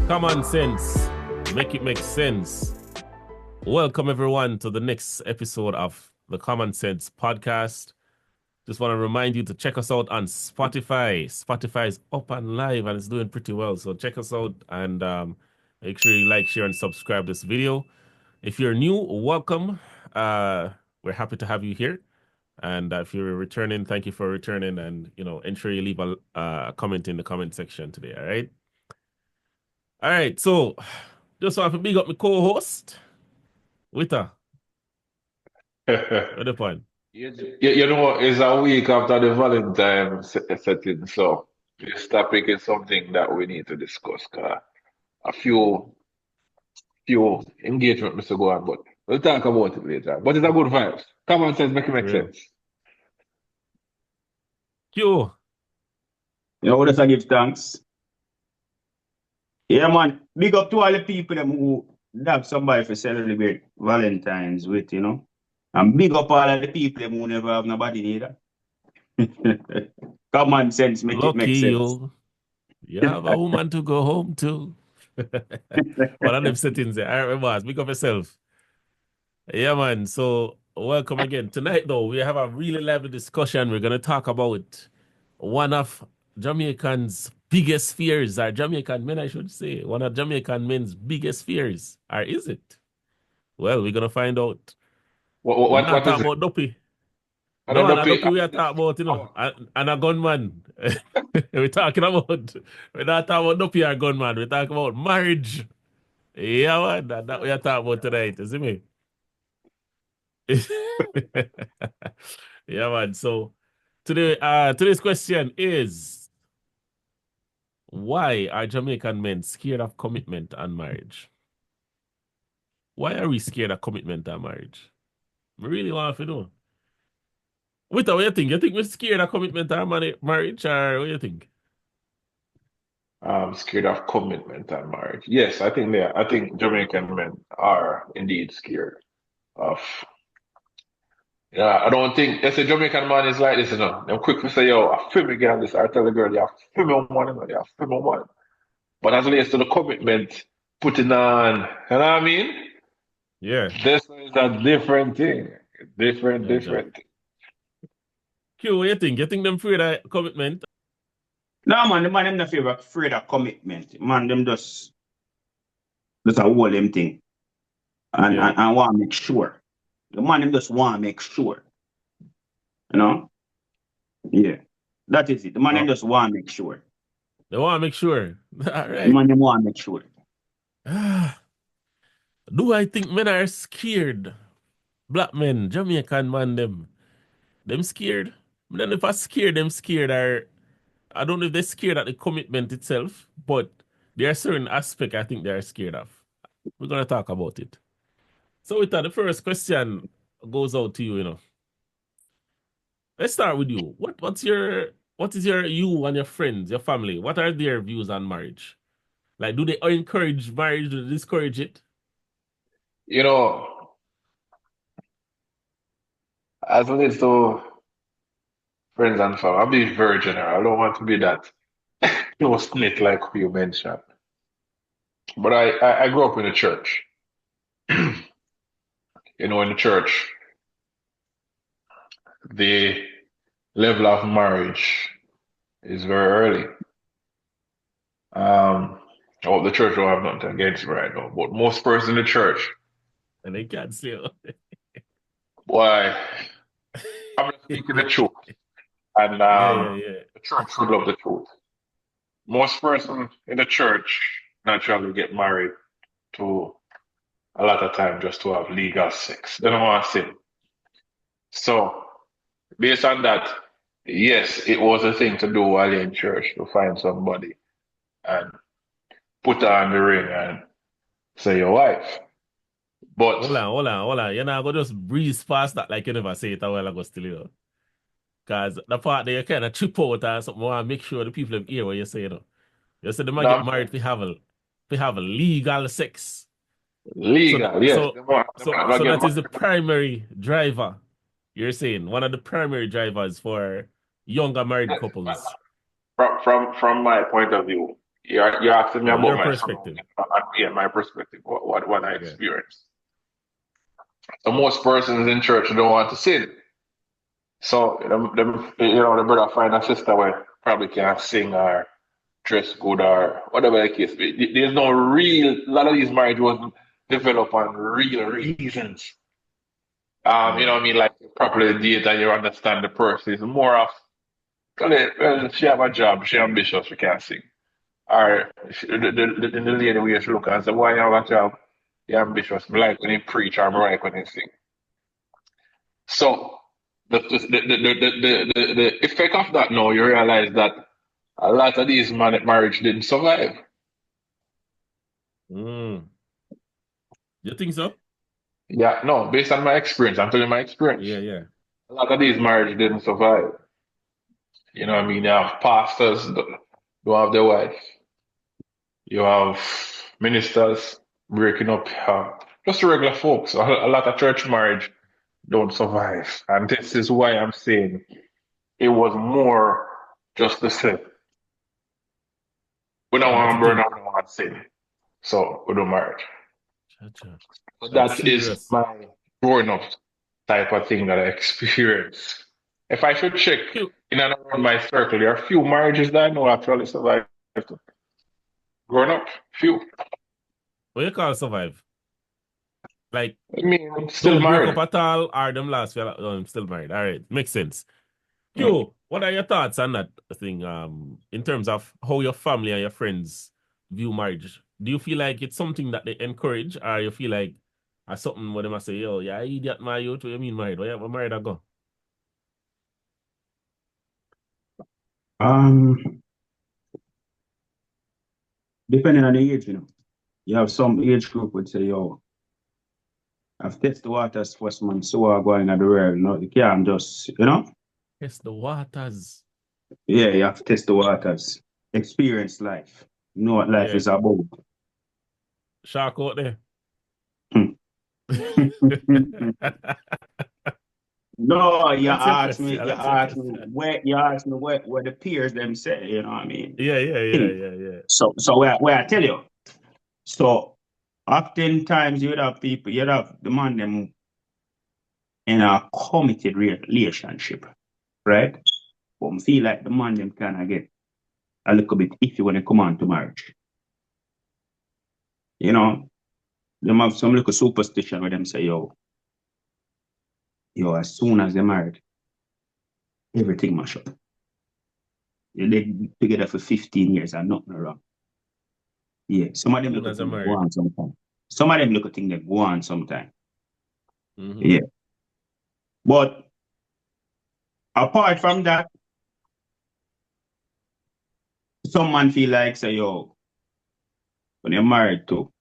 Kommon Cents, make it make sense. Welcome everyone to the next episode of the Kommon Cents Podcast. Just want to remind you to check us out on Spotify. Spotify is up and live and it's doing pretty well. So check us out and make sure you like, share, and subscribe this video. If you're new, welcome. We're happy to have you here. And if you're returning, thank you for returning. And, ensure you leave a comment in the comment section today, all right? All right, so just want to big up my co-host, Wita. What the point? You know, it's a week after the Valentine setting, so this topic is something that we need to discuss. A few engagement must go on, but we'll talk about it later. But it's a good vibes. Common sense make it make sense. Q. Let us give thanks. Yeah, man. Big up to all the people who have somebody to celebrate Valentine's with, And big up all of the people who never have nobody neither. Common sense make Lucky it make sense. You have a woman to go home to. One of them settings there. All right, boss. Big up yourself. Yeah, man. So welcome again. Tonight, though, we have a really lively discussion. We're going to talk about one of Jamaican's biggest fears, or Jamaican men, I should say. One of Jamaican men's biggest fears. Or is it? Well, we're going to find out. What is it? About Duppy. No, Duppy we are talking about, and a gunman. We're not talking about Duppy or gunman. We're talking about marriage. Yeah, man. That we are talking about tonight, isn't it? Yeah, man. So today's question is, why are Jamaican men scared of commitment and marriage? Why are we scared of commitment and marriage? We really want to know. What do you think? You think we're scared of commitment and marriage, or what do you think? I'm scared of commitment and marriage. Yes, I think Jamaican men are indeed scared of. Yeah, I don't think that's a Jamaican man is like this, They're quick to say, yo, I feel me get this. I tell the girl, you have feel me on one, you have feel me on one. But as it relates to the commitment, putting on, you know what I mean? Yeah. This is a different thing. Different. Q, what do you think? You think them afraid of commitment? No, man, the man them not afraid of commitment. Man, them just a whole them thing. And want to make sure. The man them just want to make sure. Yeah. That is it. The man them just want to make sure. They want to make sure. All right. The man them want to make sure. Do I think men are scared? Black men, Jamaican man, them scared? Then if I scared, them scared are, I don't know if they're scared at the commitment itself, but there are certain aspects I think they are scared of. We're going to talk about it. So with that, the first question goes out to you, Let's start with you. What is your you and your friends, your family? What are their views on marriage? Like, do they encourage marriage? Do they discourage it? As it relates to friends and family, I'm being very general. I don't want to be that snake like you mentioned. But I grew up in the church. In the church, the level of marriage is very early. The church don't have nothing against me right now, but most persons in the church, and they can't say why? I'm speaking the truth, and the church should love the truth. Most persons in the church naturally get married to a lot of time just to have legal sex. They don't want to sin. So, based on that, yes, it was a thing to do while you're in church to find somebody and put her on the ring and say your wife. But hold on. You're not going to just breeze past that like you never say it a while ago still, Because the part that you kind of trip out or something, I want to make sure the people hear what you say, You said they might get married to have a legal sex. Legal, yes. So that is the primary driver. You're saying one of the primary drivers for younger married couples. From my point of view, You're asking me Oh, about your my perspective. surroundings. Yeah, my perspective, what I Yeah. experienced. So most persons in church don't want to sin. So the brother find a sister where probably can't sing or dress good or whatever the case be. There's no real. A lot of these marriages wasn't developed on real reasons. You know what I mean? Like properly date and you understand the person. It's more of, well, she have a job, she ambitious, she can't sing. Or the lady we should look and say, why you have a job? You're ambitious. Me like when you preach or me like when you sing. So the effect of that now, you realize that a lot of these marriage didn't survive. You think so? Yeah, no, based on my experience, I'm telling you my experience. Yeah. A lot of these marriages didn't survive. You know what I mean? You have pastors who have their wife. You have ministers breaking up. Just regular folks. A lot of church marriage don't survive. And this is why I'm saying it was more just the same. We don't What want you to burn think? out, we don't want to sin. So we do marriage. Cha-cha. So That's that is serious. my growing up type of thing that I experienced. If I should check in and around my circle, there are few marriages that I know actually survived. Growing up, few. What you call survive? Like, I mean, still don't break up married. at all, or them last fella, I'm still married. All right, makes sense. Q, what are your thoughts on that thing? In terms of how your family and your friends view marriage, do you feel like it's something that they encourage, or you feel like something where they must say, "Yo, yeah, idiot, my youth, what you mean married? Why you married? I go." Depending on the age, you have some age group would say, yo, I've tested the waters first man, so I'm going at the world. You can't just, Test the waters. Yeah, you have to test the waters. Experience life. Know what life is about. Shark out there. No, you That's your ask question. me, That's your question. you ask me what the peers them say, you know what I mean? Yeah. So where I tell you. So oftentimes you'd have the man them in a committed relationship, right? But I feel like the man them kind of get a little bit iffy when it come on to marriage. You know, them have some little superstition where them say, as soon as they're married, everything mash up. They together for 15 years and nothing wrong. Yeah, some of them Soon look at as I'm things go married. on sometimes. Some of them look at things that go on sometimes. Mm-hmm. Yeah. But apart from that, some man feel like say, when you're married to,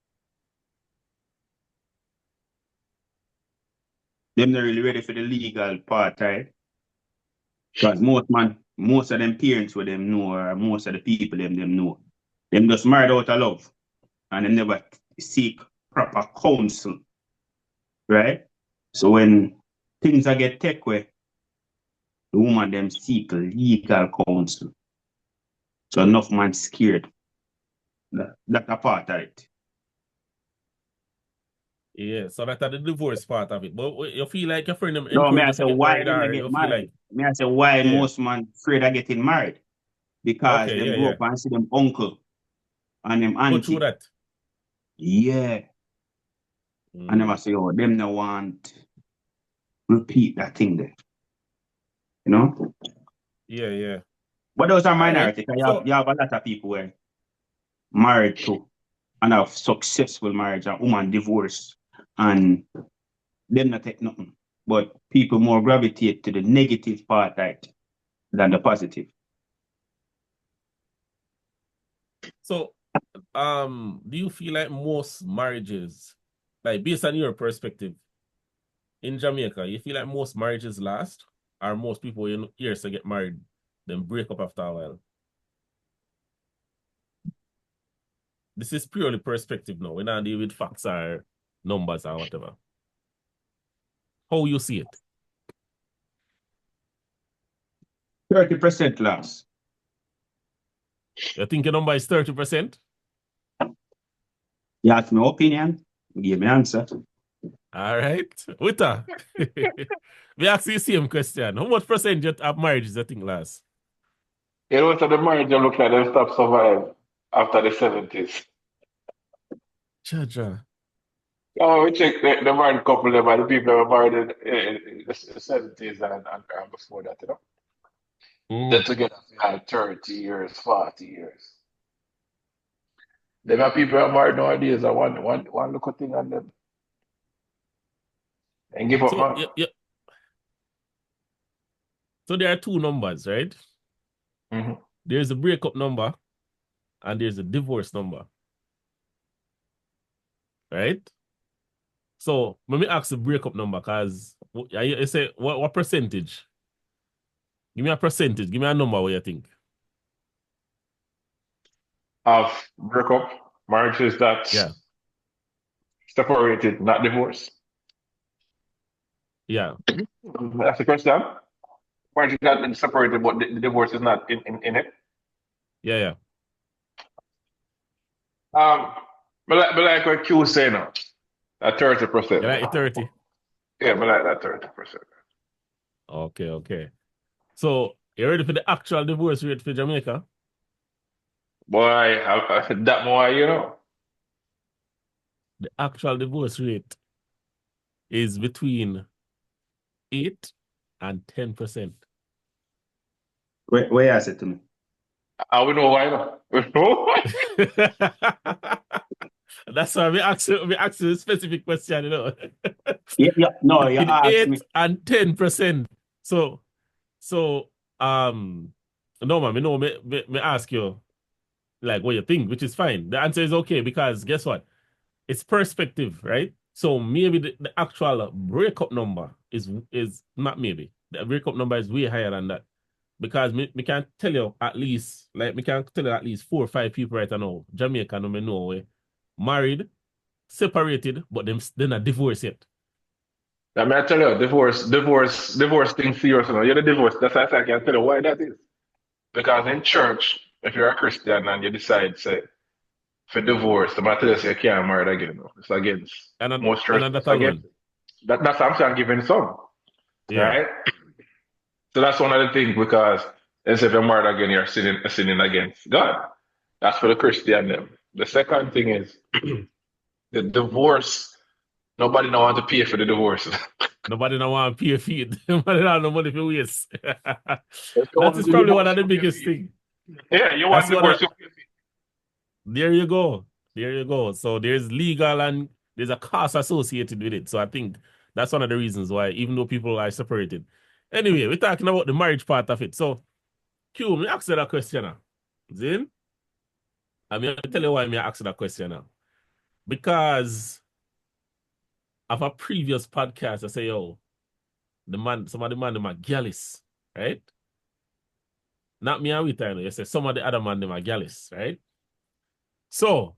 them not really ready for the legal part, right? Because most of them parents with them know, or most of the people them know. Them just married out of love. And they never seek proper counsel. Right? So when things are get take away, the woman them seek legal counsel. So enough man scared. That a part of it. Yeah, so that's the divorce part of it. But you feel like your friend them No, may encourage I you say to get why married, them they or get you feel married? like, May I say why yeah, most man afraid of getting married? Because okay, them grow yeah. up and see them uncle and them Go through auntie. that. Yeah. And them I say, them no want repeat that thing there. You know? Yeah. But those are All right. minority. So, You have a lot of people where married to and have successful marriage and woman divorce and them not take nothing. But people more gravitate to the negative part right, than the positive. so, do you feel like most marriages, like based on your perspective, in Jamaica, you feel like most marriages last, or most people in years to get married, then break up after a while? This is purely perspective now. We're not dealing with facts or numbers or whatever. How you see it? 30% last. You think your number is 30%? You ask my opinion, give me answer. All right. Wita. We ask you the same question. How much percentage of marriages you think last? You know, so the marriage you look like they stop survive after the 70s. Cha. Oh, we check the married couple, the people that were married in the 70s and before that, you know. They're together for like 30 years, 40 years. There are people that are married nowadays that one little thing on them and give up, So, man. So there are two numbers, right? Mm-hmm. There's a breakup number and there's a divorce number. Right? So let me ask the breakup number because you say what percentage? Give me a percentage. Give me a number what you think. Of breakup, marriages that separated, not divorced. Yeah. That's the question. Marriages that been separated, but the divorce is not in it. Yeah. But like what Q say now, that 30%. You like it 30? Yeah, but like that 30%. Okay. So you ready for the actual divorce rate for Jamaica? Boy, that more, you know. The actual divorce rate is between 8 and 10%. Where you said to me? We know why not. We know why. That's why we ask you a specific question, you know. Yeah. No, you Between asked 8 me. and 10%. So no man, me ask you like what you think, which is fine. The answer is okay because guess what? It's perspective, right? So maybe the actual breakup number is not maybe. The breakup number is way higher than that. Because me can tell you at least 4 or 5 people right now, Jamaican who me know married, separated, but they're not divorced yet. I mean, I tell you, divorce thing serious. You know, you're the divorce. That's why I can tell you why that is. Because in church, if you're a Christian and you decide, say, for divorce, the matter is you can't marry again. You know. It's against most churches. That alone. That's what I'm giving some. Yeah. Right? So that's one of the things because if you're married again, you're sinning against God. That's for the Christian them. The second thing is the divorce. Nobody don't want to pay for the divorce. Nobody don't want to pay a fee. Nobody don't have no money for waste. That is The probably one divorce, of the biggest things. Yeah, you want divorce. There you go. So there's legal and there's a cost associated with it. So I think that's one of the reasons why, even though people are separated. Anyway, we're talking about the marriage part of it. So, Q, me ask you that question now. Zin? I'm going to tell you why me ask you that question now. Because of a previous podcast, I say, yo, some of the man, them are gallus, right? Not me and we time. You say some of the other man, them are gallus, right? So,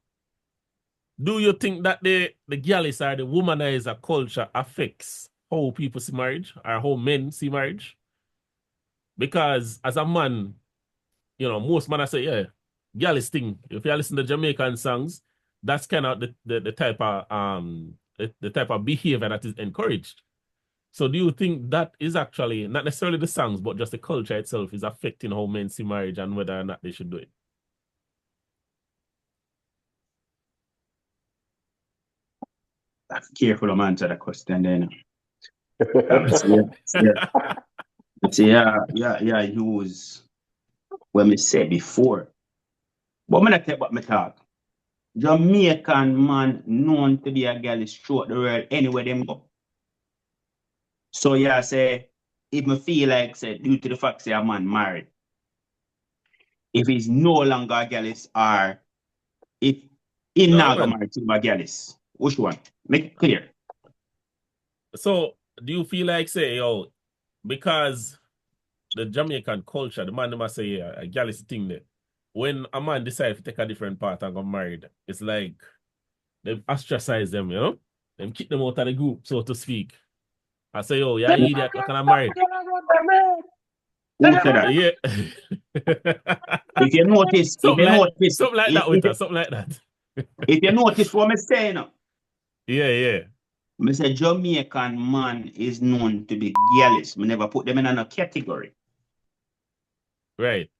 do you think that the gallus or the womanizer culture affects how people see marriage or how men see marriage? Because as a man, you know, most men I say, yeah, gallus thing. If you listen to Jamaican songs, that's kind of the type of the type of behavior that is encouraged. So do you think that is actually not necessarily the songs, but just the culture itself is affecting how men see marriage and whether or not they should do it? Careful to answer that question then. Yeah, use what me said before. But I'm not about me talk. Jamaican man known to be a girl is throughout the world anywhere them go. So yeah, say if me feel like say due to the fact say a man married, if he's no longer a gallus or if he not gonna marry to a gallus, which one? Make it clear. So do you feel like say, yo, because the Jamaican culture, the man must say, yeah, a gallus thing there. When a man decides to take a different path and get married, it's like they ostracize them, you know? Them kick them out of the group, so to speak. I say, oh, yeah, idiot, you're kind of married. Who said that? Yeah. If you notice, something like that, Winter. Something like that. If you notice what I'm saying, Yeah. I say Jamaican man is known to be jealous. I never put them in a category. Right.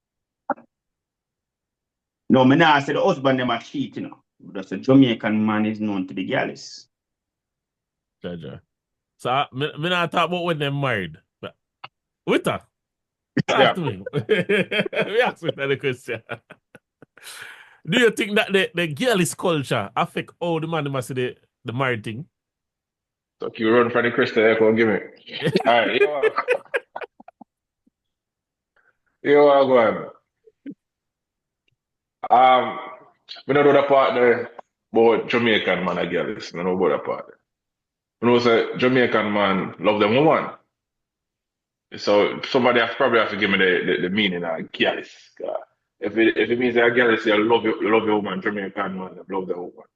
No, I not say the husband them are cheat, That's a Jamaican man is known to be jealous. Jaja. So I not talk about when they're married. But Winter, Yeah. talk to me. We ask Winter the question. Do you think that the girlish culture affect how the man must see the married thing? So you run for the Christian Echo, give me. All right, you are going. We don't know the part there about Jamaican man and girls. We don't know about that part. We know say Jamaican man love them woman. So somebody probably have to give me the meaning of girls. If it means that girls say love your woman, Jamaican man love the woman.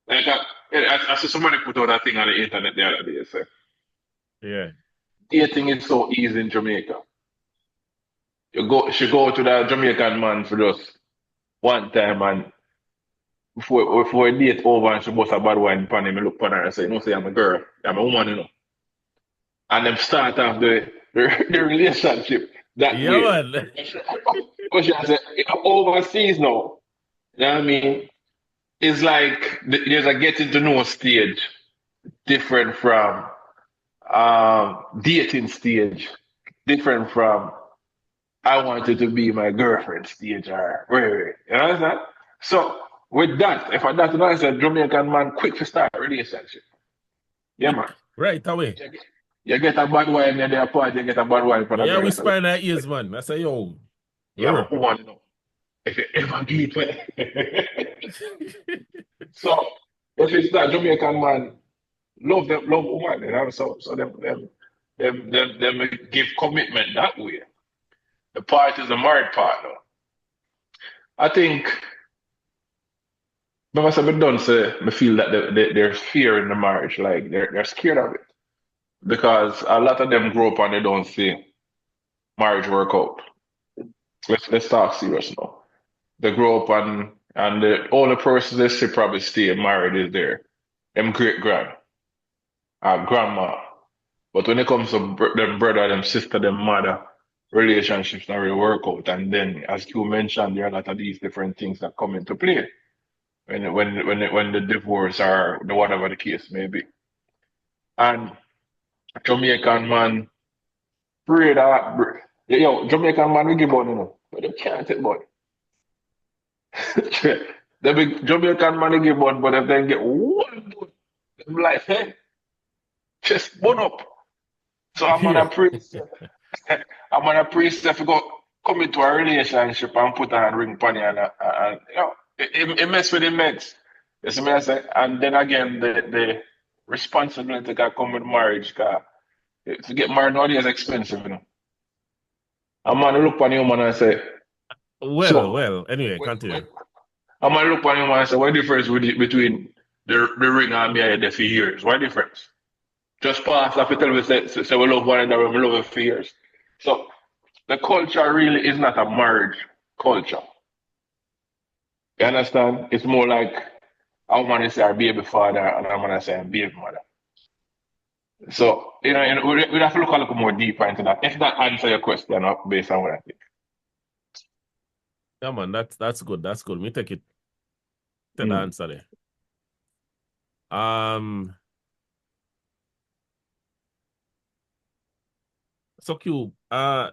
Like I see somebody put out that thing on the internet the other day. Say, Yeah. dating is so easy in Jamaica. She go to that Jamaican man for just one time and before a date over and she bust a bad wine pan him, look upon her and say, no, say I'm a girl, I'm a woman, And them start off the relationship that Yeah, way. man. Because she has overseas now. You know what I mean? It's like there's a getting to know stage different from dating stage, different from I wanted to be my girlfriend stage or wait. You understand? So with that, if I that's nice, a Jamaican man quick to start a relationship. Yeah, man. Right away. You get a bad wine in their party, you get a bad wine for the girl. Yeah, whispering our ears, man. I say, yo. Yeah, but who want to know? If you ever do it. So if it's that Jamaican man, love woman, So them give commitment that way. The part is a married partner. I think I must have done say I feel that there's fear in the marriage, like they're scared of it. Because a lot of them grow up and they don't see marriage work out. Let's talk serious now. They grow up and the only person they see probably stay married is them great grand or grandma. But when it comes to them brother, them sister, them mother, relationships not really work out. And then as you mentioned, there are a lot of these different things that come into play when the divorce or the whatever the case may be. And Jamaican man pray that Jamaican man we give money, but they can't take money. The big Jamaican man they give money, but if they get one good, I'm like, hey, just bun up. So I'm gonna pray. I'm gonna pray if you go come into a relationship and put on a ring on you and it mess with the meds. You see me I say? And then again the responsibility that come with marriage, cause to get married nowadays is expensive. I'm gonna look on you man and say, Well, anyway, continue. I'm gonna look on you man and say, what difference between the ring and me and the for years? What difference? Just pass after tell me say we love one another, we love it for years. So the culture really is not a marriage culture. You understand? It's more like I want to say our baby father and I want to say our baby mother. So, we have to look a little more deeper into that. If that answer your question based on what I think. Yeah, man, that's good. That's good. Me take the answer there. So Cube, going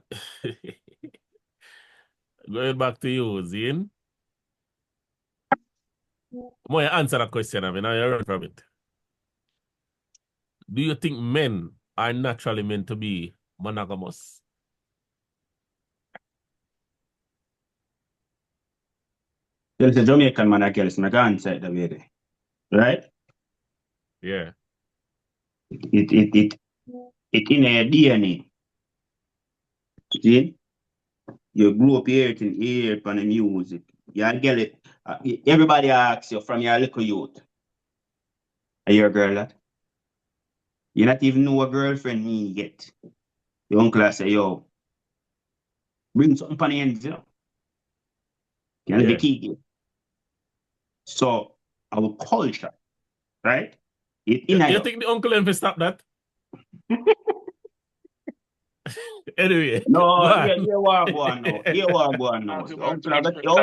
back to you, Zine. More answer that question, I mean, I run from it. Do you think men are naturally meant to be monogamous? There's a Jamaican man that girls, I can answer it the way there. Right? Yeah. It in a DNA. See? You grew up here and hear it on the music. You get it. Everybody asks you from your little youth. Are you a girl that? You not even know a girlfriend me yet. Your uncle say, yo, bring something on the ends, you know. Can be key. So our culture, right? You think the uncle will stop that? Anyway. No, you want to go on now. You want to go on now. Your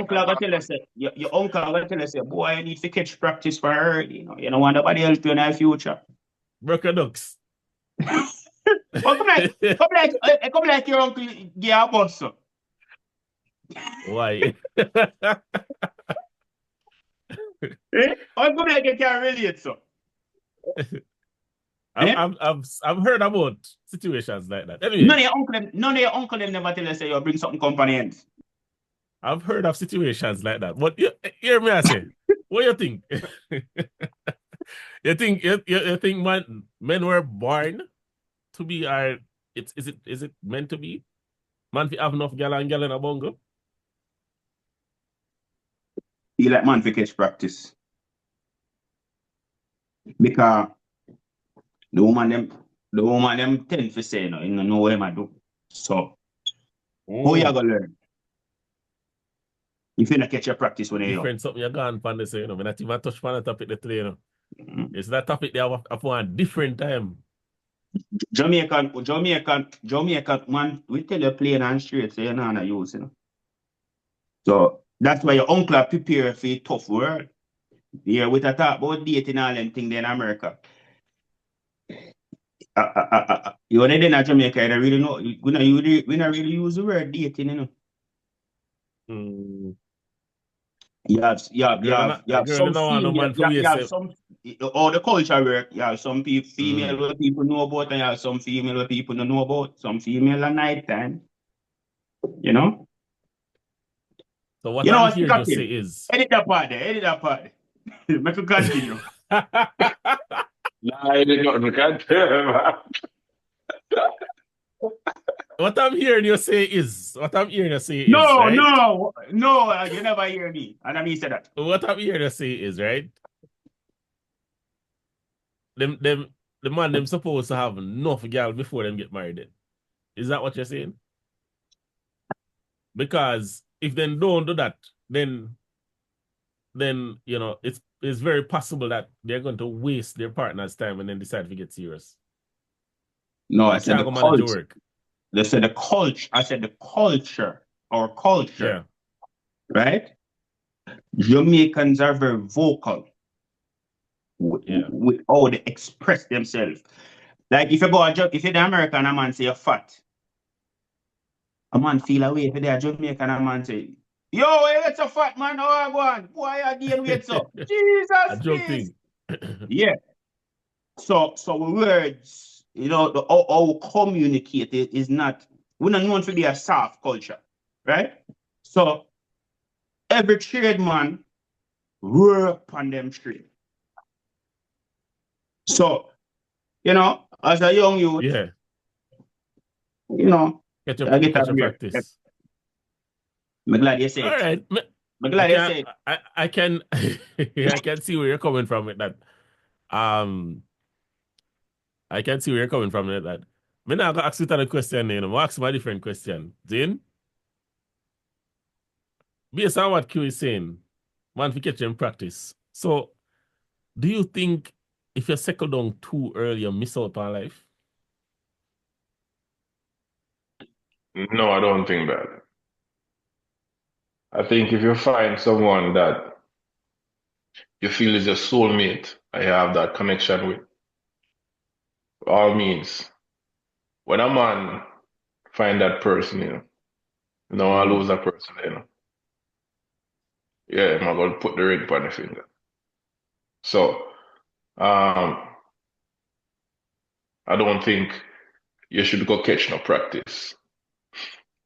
uncle tell us, boy, you need to catch practice for her. You know, you don't want nobody else to in the future. Broken ducks. Come like your uncle get a bus. So. Why? Come like you can't relate, so. I've heard about situations like that. Anyway, none of your uncle them never tell us say you bring something companions. I've heard of situations like that. But hear me I say, what you think? you think men were born to be is it meant to be? Man fi have enough gal and gal in a bungle? You like man fi catch practice. Because the woman them tend to say, you know what I do. So, how you gonna learn? If you not catch your practice when you're young. Different something you're gone from this, you know. When I even touch on the topic today, you know. It's that topic they have for a different time. Jamaican man, we tell you plain and straight, so you're not use, you know. So, that's why your uncle prepare for a tough world. Yeah, we talk about dating all them things in America. You want to in Jamaica, you don't really know. We not really use the word dating, you know. You have some all the culture work. You have some female where people know about, and you have some female where people don't know about. Some female at night time. You know? So what I'm here to say is edit that part. Make it continue. Nah, I did not continue. What I'm hearing you say is No, right? No, you never hear me. And I mean say that. What I'm hearing you say is, right? The man supposed to have enough girl before them get married. Is that what you're saying? Because if they don't do that, then you know it's very possible that they're going to waste their partner's time and then decide to get serious. No, I said the culture. They said the culture. I said the culture. Our culture. Yeah. Right? Jamaicans are very vocal with how they express themselves. Like if you're the American, a man say you're fat. A man feel away. If you're Jamaican, a man say, yo, it's a fat man. How I go on? Why are you weight so? Jesus, please. Yeah. So words. You know, our communicate is not, we're not known to be a soft culture, right? So every trade man work on them trade. So, you know, as a young youth, you know, I get your practice. I'm glad you say it. All right. I'm glad you say it. I can I can see where you're coming from with that. I can see where you're coming from with that. I'm not going to ask you a question, you know. I'll ask my different question. Zin? Based on what Q is saying, man, we catch in practice. So, do you think if you settle down too early, you miss out on life? No, I don't think that. I think if you find someone that you feel is your soulmate, I have that connection with, all means, when a man find that person, you know, I lose that person, you know. Yeah, I'm going to put the ring on the finger. So, I don't think you should go catch no practice.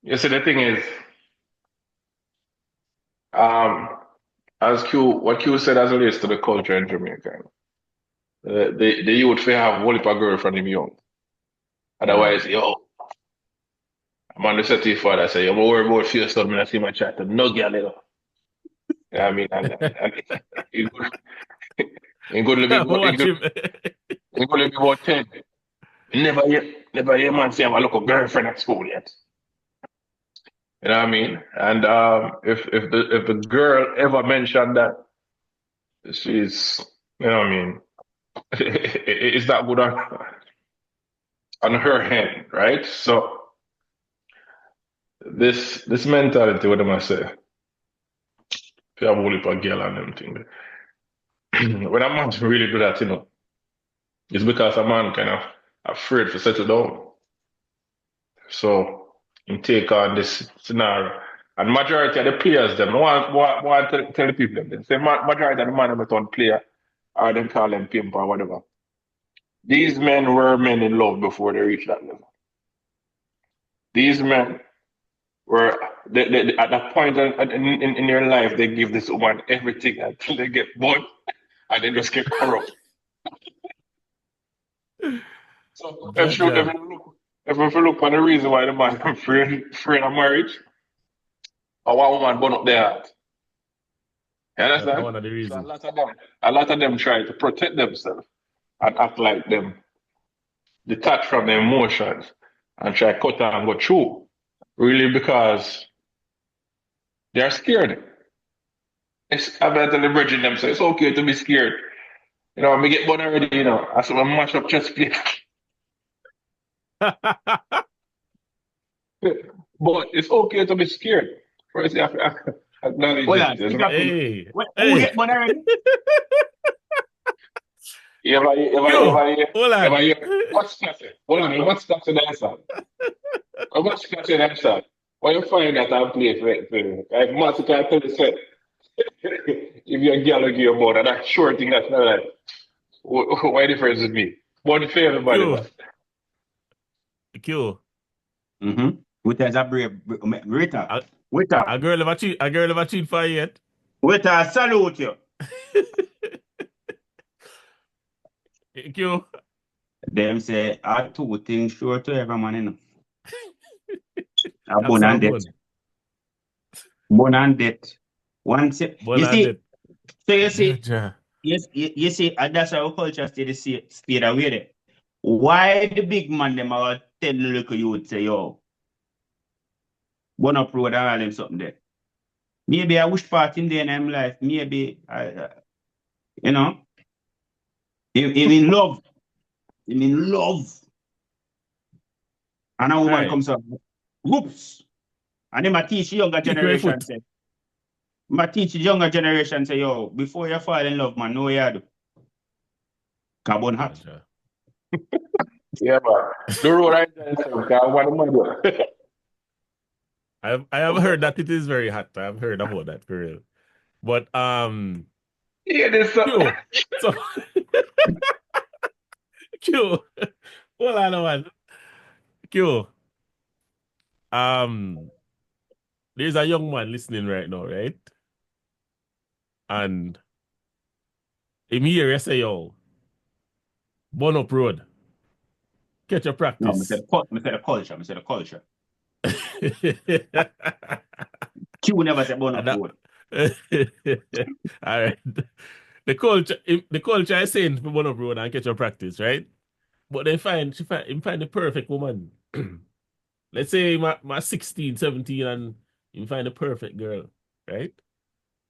You see, the thing is, what Q said as it relates to the culture in Jamaica, the youth will have one girl from him young. Otherwise, yo, I'm on the set to your father, I say, I'm worried about few stuff, I see my chat, no girl, you know. I mean, he could live about 10. Never hear man say, I have a local girlfriend at school yet. You know what I mean? And if the girl ever mentioned that she's, you know what I mean, it's not good on her hand, right? So this mentality, what am I say? If you have a whole heap of girl and them thing. When a man really do that, it's because a man kind of afraid to settle down. So you take on this scenario. And majority of the players, them, want to tell the people, them, they say majority of the man them don't player, or them call them pimp or whatever. These men were men in love before they reached that level. These men were, at that point in their life, they give this woman everything until they get bored and they just get corrupt. So if you look on the reason why the man is afraid of marriage, or why woman burn up their heart. You understand? That's one of the reasons. So a lot of them try to protect themselves and act like them detached from their emotions and try to cut and go through. Really because they're scared. I'm mentally bridging them, so it's okay to be scared. I get born already, I saw a mash up chest plate. But it's okay to be scared. First, you have to acknowledge it. Hey. Who get born already? What's that? Hold on, what's that in that song? What's that in that song? When you find that I play for like Martin can tell you say, if you're a girl will give you more, that short thing that's not like, why difference with me? One for everybody. Q. Mm-hmm. With a brave Rita. A girl ever cheat for you yet? Wait, I salute you. Q. Them say, I two things sure to every man, A born and debt. Born and debt. You see, you see, that's how culture stay away there. Why the big man them are tell the little youth say, yo, burn up road and all them something there. Maybe I wish part in there in them life. Maybe him in love. Him in love. And a woman comes up, whoops. And then I teach younger generation say, yo, before you fall in love, man, know what you do. Carbon hot. Yeah, man. The road right there, so I have heard that it is very hot. I've heard about that for real. But yeah, there's something. So Q. Hold on one. Q. There's a young man listening right now, right? And him here you say, yo, burn up road. Catch your practice. No, I said the culture. Q never said burn up road. All right. The culture is saying for burn up road and catch your practice, right? But they find the perfect woman. Let's say my 16, 17 and you find the perfect girl, right?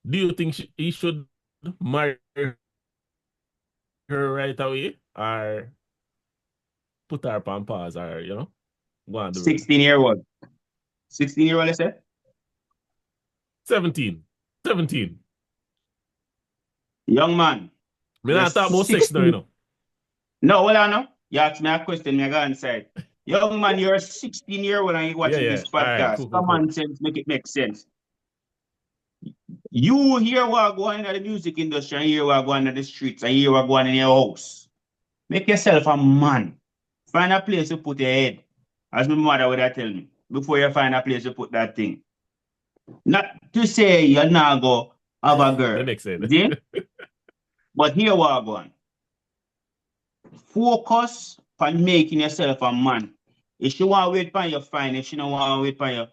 Do you think he should marry her right away or put her on pause or, go on the 16-year-old. 16-year-old, I said? 17. Young man. We're not talking about sex now, No, well, I know. You ask me a question, I go inside. Young man, you're a 16-year-old and you're watching this podcast. Right, Common sense, make it make sense. You hear what going on in the music industry and hear what going on in the streets and hear what going on in your house. Make yourself a man. Find a place to put your head. As my mother would tell me, before you find a place to put that thing. Not to say you're not go have a girl. That makes sense. But here what going. Focus on making yourself a man. If you want to wait for you, fine. If you don't want to wait for you,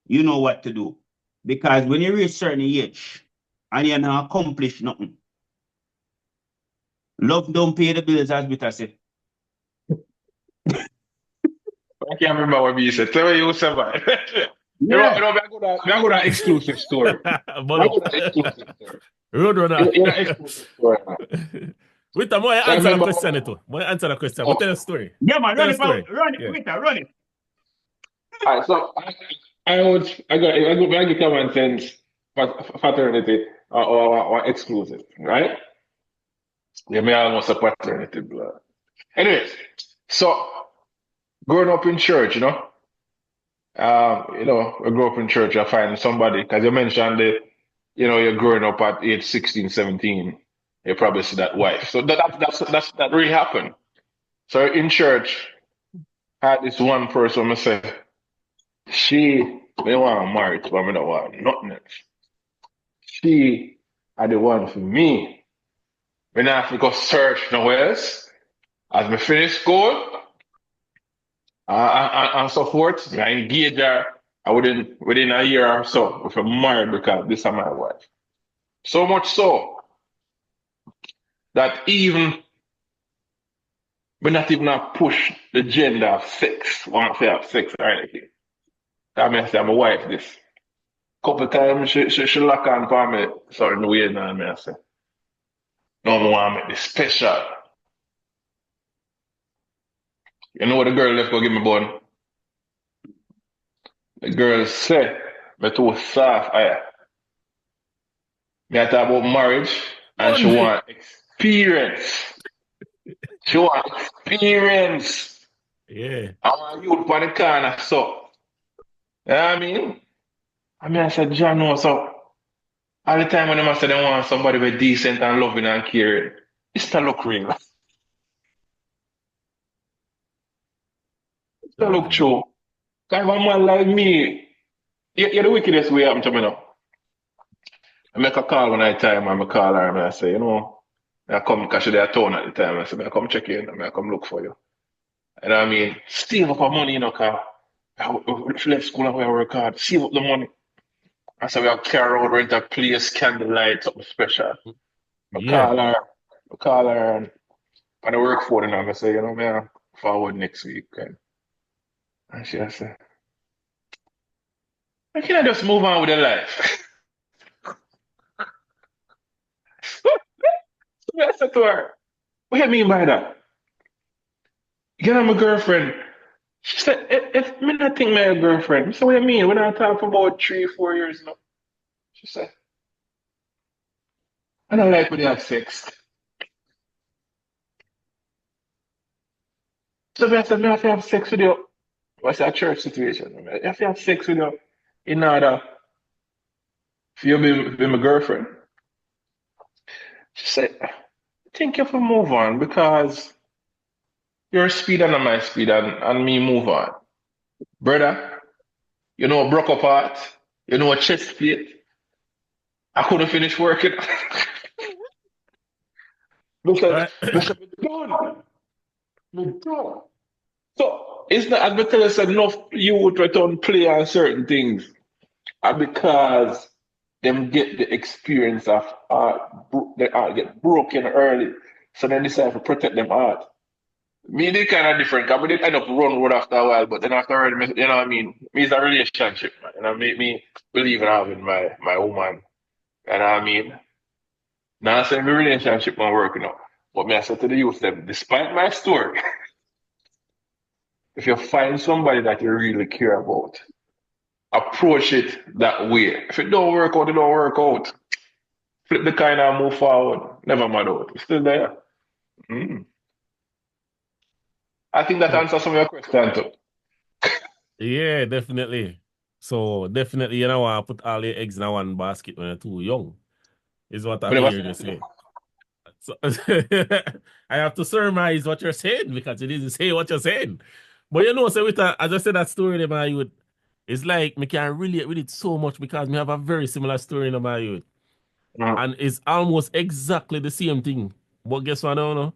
you know what to do. Because when you reach certain age and you're not accomplish nothing, love don't pay the bills, as Peter said. I can't remember what you said. Tell me you survive. Yeah. I go that exclusive story. I go that exclusive story. Roadrunner. That exclusive story, man. Wait, I'm going to answer the question. Answer the question. But tell a story. Yeah, man, Tell run a it, story. run it, Yeah. Twitter, run it. All right, so I get Kommon Cents fraternity or exclusive, right? Yeah, me almost a fraternity blood. Anyways, so growing up in church, we grew up in church. I find somebody because you mentioned that, you're growing up at age 16, 17. You probably see that wife. So that really happened. So in church, I had this one person. I say they want to marry, but I don't want nothing else. She are the one for me. When I have to go search nowhere else, as me finish school and so forth, I engage her. I within a year or so, if I'm married because this is my wife. So much so that even we not even a push the gender of sex, want to have sex or anything. I mean, I say, my wife this. Couple times she lock on for me something weird now, I say. No, I want to make this special. You know what the girl left go give me bun? The girl said, me too soft. Me I talk about marriage and she want experience. She want experience. Yeah. I want youth on the corner, so. You know what I mean? I said, John, no, so. All the time when them say they want somebody with decent and loving and caring, it's not look real. It's not look true. Because one man like me, you're the wickedest way happen to me now. I make a call when I time and I call her and I say, I come because she's at town at the time. I say, I come check in, I come look for you. And I mean, save up our money, because we left school and we work hard, save up the money. I said, we have carry out, rent a place, candlelight, something special. Yeah. I call her and I work for her and I say, man, forward next week. And she said, why can't I just move on with your life? So I said to her, what do you mean by that? You I'm a girlfriend. She said, if me not think my girlfriend. I said, what do you mean? When I talk for about 3, 4 years now. She said, I don't like when you have sex. So I said, I have to have sex with you. What's a church situation? I have to have sex with you in order for you to be my girlfriend. She said, I think you have to move on because your speed and my speed and me move on. Brother, broke apart, a chest plate. I couldn't finish working. Look at done. Done. So it's not as better as enough youth return play on certain things. And because them get the experience of art, their art get broken early. So then decide to protect them art. Me, they kind of different. Cause we did end up run road after a while, but then after you know what I mean? Me is a relationship, man. And it make me believe in having my woman. You know what I mean? Now I say my relationship not working out. But me I said to the youth them, despite my story, if you find somebody that you really care about, approach it that way. If it don't work out, it don't work out. Flip the coin and move forward. Never matter what. It's still there. Mm. I think that answers some of your questions too. Yeah, definitely. So definitely you don't want to put all your eggs in one basket when you're too young. Is what I'm hearing you say. So, I have to surmise what you're saying because you didn't say what you're saying. But so with as I said that story in my youth, it's like me can relate with it so much because we have a very similar story in my youth. And it's almost exactly the same thing. But guess what I don't know?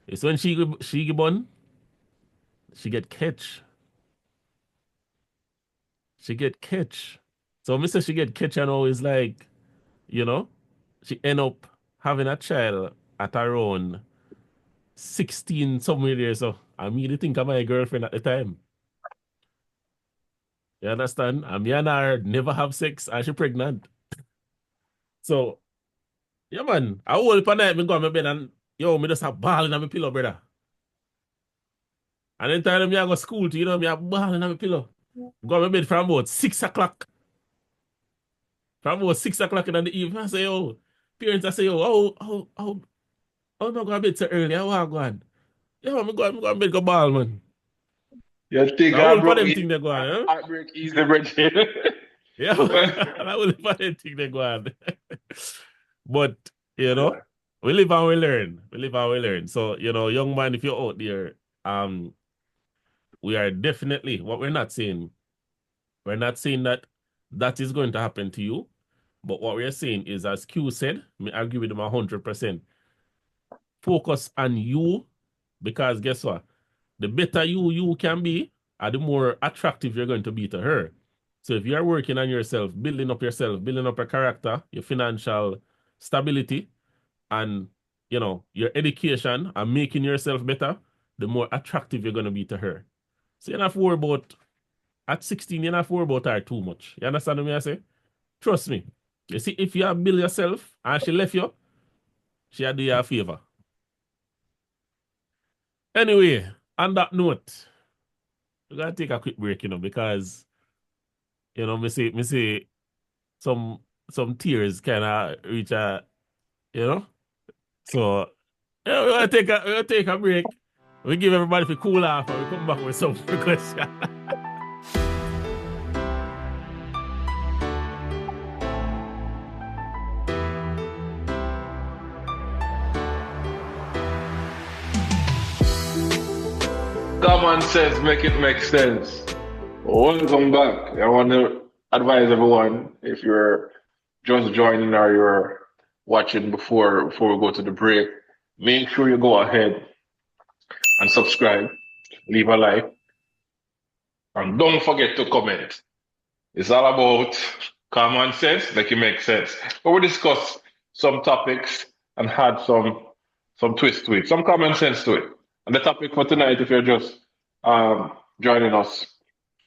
It's when she get born, she get catch. She get catch. So Mr. She get catch and always like, she end up having a child at around 16 somewhere there. So I immediately think of my girlfriend at the time. You understand? And me and her never have sex and she pregnant. So, yeah, man. I hold up a night, me go on my bed and, yo, me just have ball in my pillow, brother. And then time me I go school to, me have ball in my pillow. Go on my bed from about 6 o'clock. From about 6 o'clock in the evening, I say, yo, parents, I say, yo, how am I going to bed so early? How am I going? Yo, I'm going to bed go ball, man. You think I I will for broke them me? thing they go on, huh? Heartbreak easy, Bridget. Yeah, I will for them thing they go on. But, we live and we learn. We live and we learn. So, young man, if you're out there, we are definitely, what we're not saying that that is going to happen to you. But what we're saying is, as Q said, I agree with him 100%. Focus on you, because guess what? The better you can be, the more attractive you're going to be to her. So if you're working on yourself, building up your character, your financial stability, and your education and making yourself better, the more attractive you're going to be to her. So you don't have to worry about, at 16, you don't have to worry about her too much. You understand what I say? Trust me. You see, if you have built yourself and she left you, she'll do you a favor. Anyway, on that note, we're gonna take a quick break, because me say some tears kinda reach so yeah, we're gonna take a break. We give everybody to cool off and we come back with some question. Kommon Cents make it make sense. Welcome back. I want to advise everyone, if you're just joining or you're watching before we go to the break, make sure you go ahead and subscribe, leave a like, and don't forget to comment. It's all about common sense, make it make sense. But we discuss some topics and had some twist to it, some common sense to it. And the topic for tonight, if you're just joining us,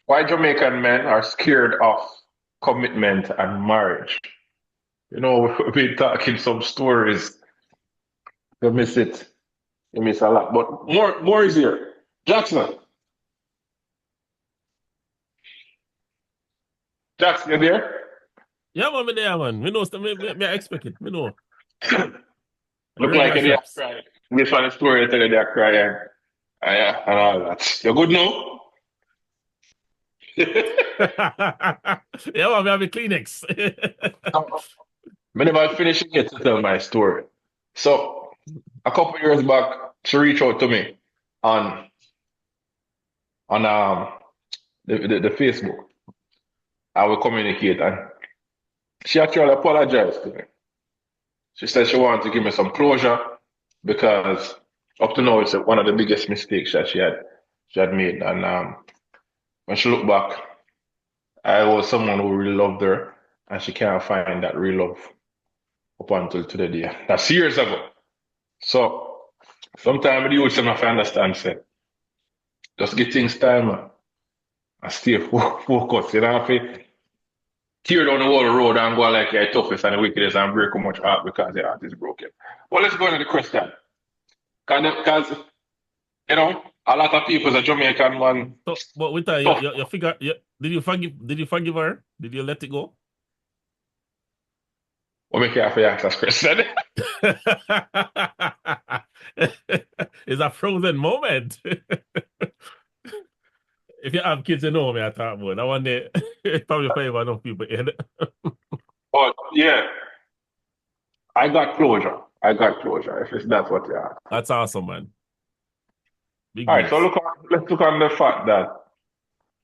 why Jamaican men are scared of commitment and marriage. We've been talking some stories. You miss it. You miss a lot. But more is here. Jackson. Jackson, you there? Yeah, man, me there, man. Me know, me I expect it. Me know. Look like they are crying. This one is story they are crying. Yeah, and all that. You good now? Yeah, man, we have a Kleenex. I never finished yet to tell my story. So, a couple of years back, she reached out to me on the Facebook. I will communicate, and she actually apologized to me. She said she wanted to give me some closure because up to now it's one of the biggest mistakes that she had made. And when she looked back, I was someone who really loved her, and she can't find that real love up until today. That's years ago. So sometimes the youth have to understand, say, just get things time and stay focused. You don't have to tear down the whole road and go like you're toughest and the wickedest and break too much heart because your heart is broken. Well, let's go into the question. Because, a lot of people are Jamaican, man. So, but with her, you figure, did you forgive her? Did you let it go? What make you have to ask that question? It's a frozen moment. If you have kids, you know me I talk about. I want to probably for enough people. But yeah, I got closure. If that's what you ask. That's awesome, man. All right, so let's look on the fact that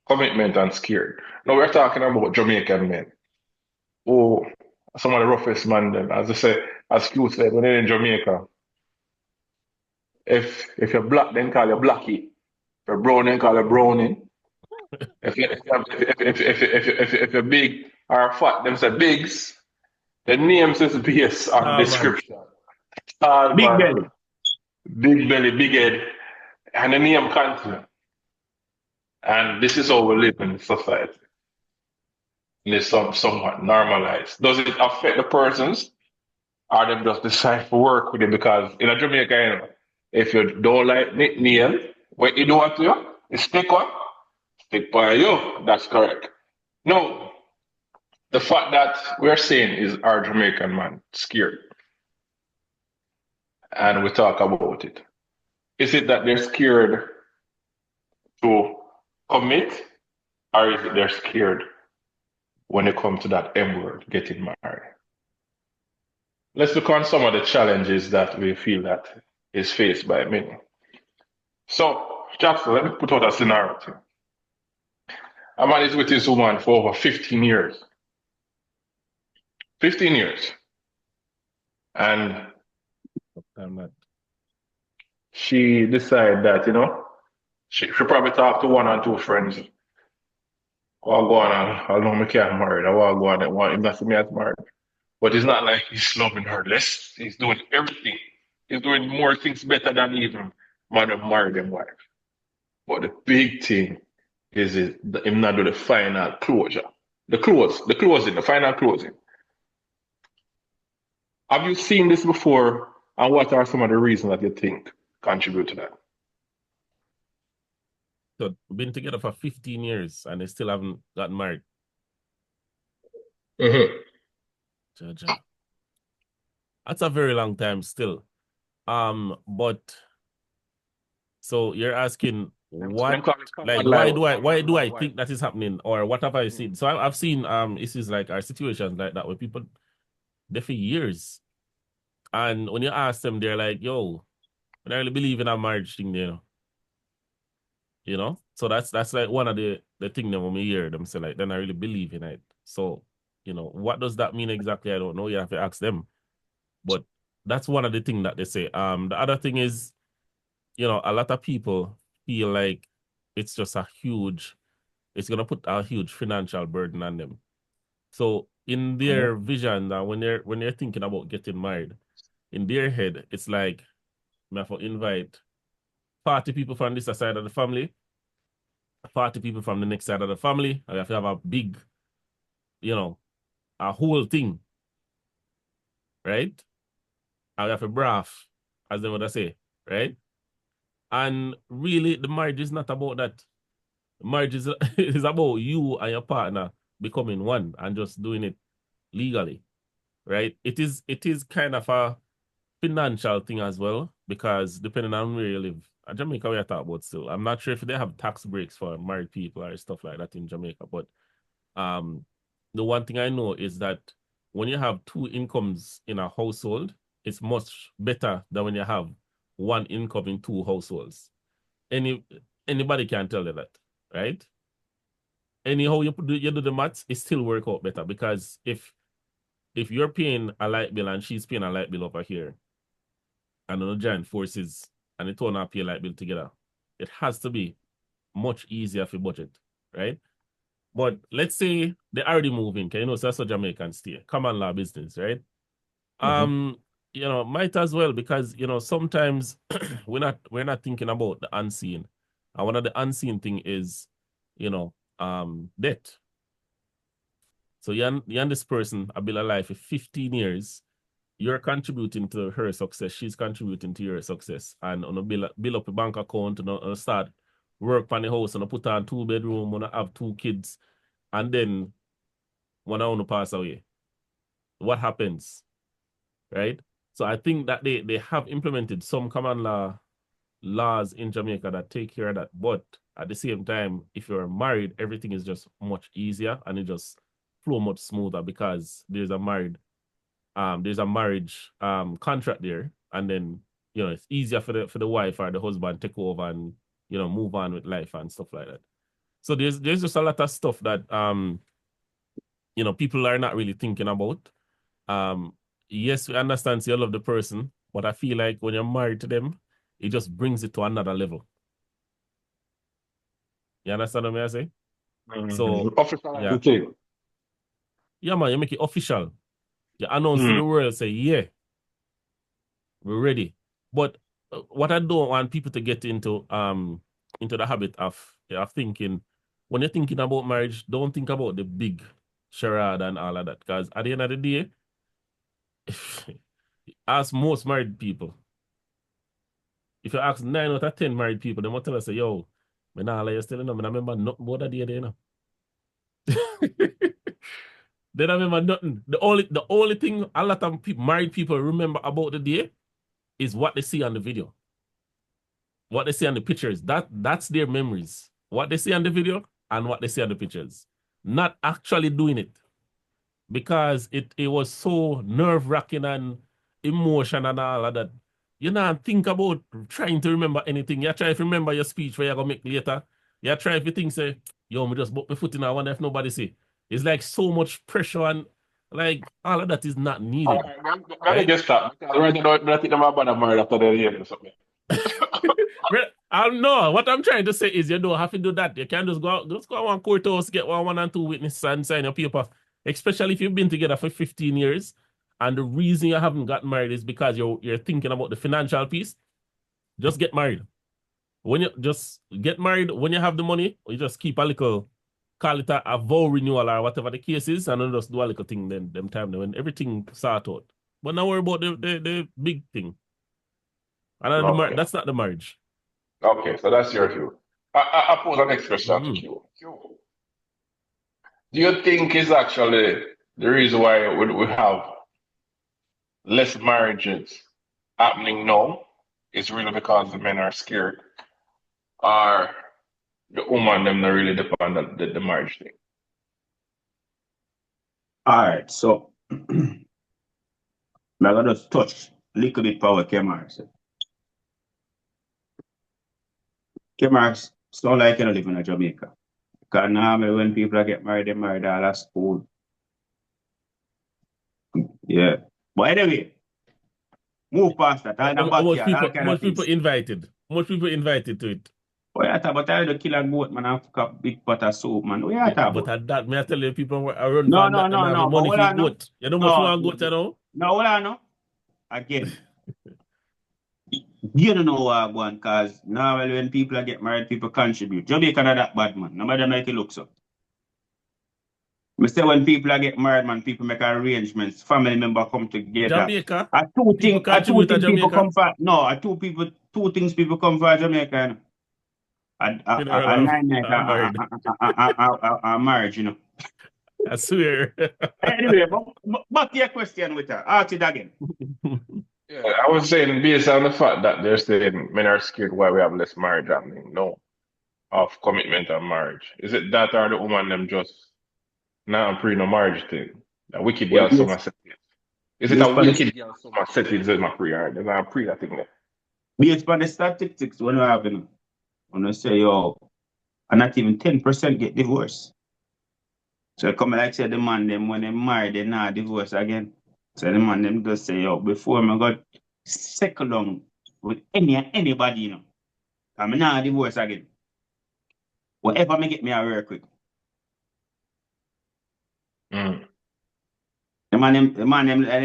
commitment and scared. Now we're talking about Jamaican men. Oh, some of the roughest man then. As I say, as Q said, when they're in Jamaica, if you're black, then call you Blackie. If you're brown, then call you Brownie. If you're big or fat, them say Bigs. The name says based on description. Big belly. Big belly, big head. And the name continue. And this is how we live in society. is somewhat normalized. Does it affect the persons, or them just decide to work with it? Because in a Jamaica, you know, if you don't like nickname, what you do what you, you stick on, stick by you. That's correct. No, the fact that we're saying is our Jamaican man scared, and we talk about it. Is it that they're scared to commit, or is it they're scared when it comes to that M word, getting married? Let's look on some of the challenges that we feel that is faced by many. So, Jackson, let me put out a scenario to you. A man is with his woman for over 15 years. 15 years. And she decided that, you know, she probably talked to one or two friends. I'll go on, I know me can't marry. I want to go on and want him not to me as married. But it's not like he's loving her less. He's doing everything. He's doing more things better than even man of married and wife. But the big thing is him not do the final closure. The closing, the final closing. Have you seen this before? And what are some of the reasons that you think contribute to that? So we've been together for 15 years and they still haven't gotten married. Jaja. That's a very long time still. But so you're asking what, like, why do I think that is happening, or what have I seen? So I've seen issues like our situations like that where people there for years, and when you ask them, they're like, "Yo, I don't really believe in a marriage thing, you know." So that's like one of the thing that when we hear them say like, "Then I really believe in it." So you know, what does that mean exactly? I don't know. You have to ask them. But that's one of the things that they say. The other thing is, you know, a lot of people feel like it's just it's gonna put a huge financial burden on them. So in their vision, when they're thinking about getting married, in their head, it's like, I have to invite 40 people from this side of the family, 40 people from the next side of the family. I have to have a big, you know, a whole thing, right? I have a braff, as they would say, right? And really, the marriage is not about that. Marriage is, is about you and your partner becoming one and just doing it legally, right? It is kind of a financial thing as well, because depending on where you live, in Jamaica we are talking about still. I'm not sure if they have tax breaks for married people or stuff like that in Jamaica, but the one thing I know is that when you have two incomes in a household, it's much better than when you have one income in two households. Anybody can tell you that, right? Anyhow you do the maths, it still work out better, because if you're paying a light bill and she's paying a light bill over here, and on the joint forces and the two and a pay light bill together, it has to be much easier for budget, right? But let's say they're already moving, okay? You know, so that's a Jamaican stay, common law business, right? You know, might as well, because you know, sometimes we're not thinking about the unseen. And one of the unseen thing is, you know, debt. So you and this person have been alive for 15 years. You're contributing to her success. She's contributing to your success. And on build up a bank account, and start work on the house, and put on 2-bedroom, and have 2 kids, and then one I want to pass away. What happens? Right? So I think that they have implemented some common laws in Jamaica that take care of that. But at the same time, if you're married, everything is just much easier and it just flow much smoother, because there's a marriage contract there, and then you know it's easier for the wife or the husband take over and you know move on with life and stuff like that. So there's just a lot of stuff that you know people are not really thinking about. Yes, we understand you love the person, but I feel like when you're married to them, it just brings it to another level. You understand what I say? So official, yeah, man, you make it official. You announce to the world, say, yeah, we're ready. But what I don't want people to get into the habit of thinking, when you're thinking about marriage, don't think about the big charade and all of that. Because at the end of the day, ask most married people. If you ask 9 out of 10 married people, they might tell us, say, yo, I nah lie, you still know, I remember nothing about that day, you know. They don't remember nothing. The only thing a lot of married people remember about the day is what they see on the video. What they see on the pictures. That's their memories. What they see on the video and what they see on the pictures. Not actually doing it. Because it was so nerve-wracking and emotional and all of that. You not think about trying to remember anything. You try to remember your speech where you're going to make later. You try if you think, say, yo, me just put my foot in, I wonder if nobody see. It's like so much pressure and like all of that is not needed. I just stop. Right now, I think I'm about to marry after the year or something. I don't know. What I'm trying to say is you don't have to do that. You can't just go on one courthouse, get one and two witnesses and sign your paper. Especially if you've been together for 15 years and the reason you haven't gotten married is because you're thinking about the financial piece. Just get married. When you just get married, when you have the money, you just keep a little, call it a vow renewal or whatever the case is, and then just do a little thing then them time when everything sort out. But now worry about the big thing. And Okay. that's not the marriage. Okay, so that's your view. I pose the next question to you. Do you think is actually the reason why we have less marriages happening now is really because the men are scared, or the woman them not really depend on the marriage thing? All right, so I'm gonna just touch a little bit power Kemar said. Kemar sound like you don't live in Jamaica. Because normally when people get married, they married all at school. Yeah. But anyway, move past that. Most people invited. Most people invited to it. What you talk about? I don't kill a goat, man. I cook a big pot of soup, man. What you talk about? But at that, may I tell you, people are running No, for that. They have money for goat. You know what you want goat, you know? No, what I know? Again. You don't know what I want, because now when people get married, people contribute. Jamaica not that bad, man. Nobody make it look so. I say when people get married, man, people make arrangements. Family members come together. Jamaica? Two things people come for. No, two things people come for Jamaica. A marriage, you know. I swear. Anyway, but your question with her. Ask it again. Yeah, I was saying based on the fact that they're saying men are scared why we have less marriage happening. No, of commitment and marriage. Is it that or the woman them just not pre no marriage thing? A wicked girl so much set it. Is it a wicked girl so much set it is not pre or they're not pre that thing there? Based on the statistics when we have when I say yo, and not even 10% get divorced. So come like say the man them when they married, they not divorce again. So the man them just say, yo, before I got settle down with anybody, you know, I'm not divorce again. Whatever me get me a real quick. The man them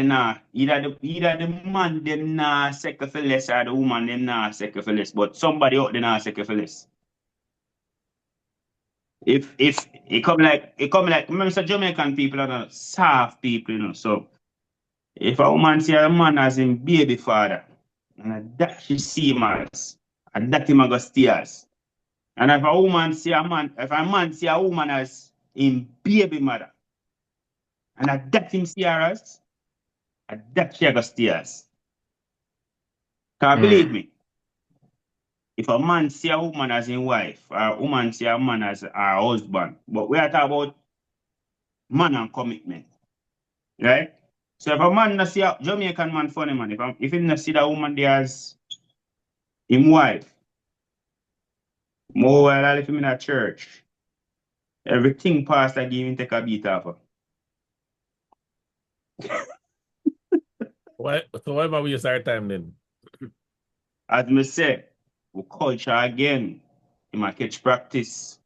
nah, either the man them nah second for less or the woman them nah second for less, but somebody out there nah second for less. If it come like remember so Jamaican people are not soft people, you know, so if a woman see a man as him baby father, and that she see him as, and that him a go stay as. And if a man see a woman as him baby mother, and that him see her as, and that she a go stay as. Because believe me, if a man see a woman as his wife, or a woman see a man as her husband, but we are talking about man and commitment, right? So if a man not see a Jamaican man funny man, if he not see that woman there as him wife, more while I live him in a church, everything pastor give him take a beat off her. So why about we use our time then? As me say, we culture again. He might catch practice.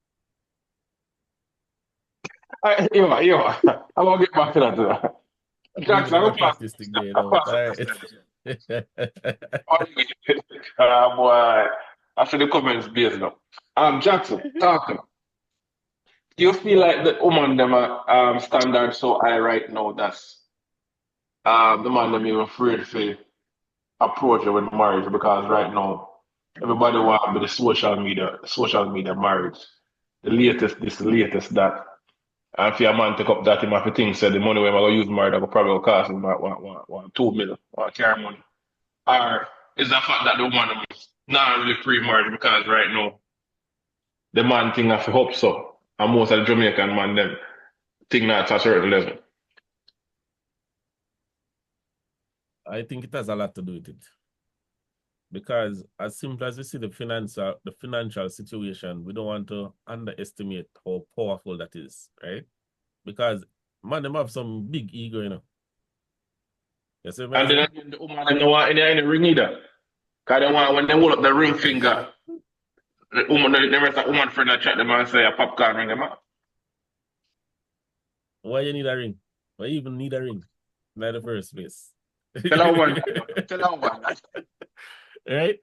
I'm gonna get back to that. Jackson, I'm gonna practice today. Boy, after the comments based now. Jackson, talk to me. Do you feel like the woman them are standard so high right now that's the man them even afraid to approach it with marriage because right now everybody want to be the social media marriage. The latest this, the latest that. And if your man take up that, he might think said the money we're going to use marriage that will probably cost him about 2 million, want carry money. Or is the fact that the woman is not really free marriage because right now the man thing have to hope so. And most of the Jamaican man them think that's a certain level. I think it has a lot to do with it. Because as simple as you see the financial situation, we don't want to underestimate how powerful that is, right? Because man, them have some big ego, you know. You see what And then again, the woman don't want any ring either. Because they want when they hold up the ring finger, the rest of the woman friend that chat them and say a popcorn ring them up. Why you need a ring? Why you even need a ring in the first place? Tell her one. Right?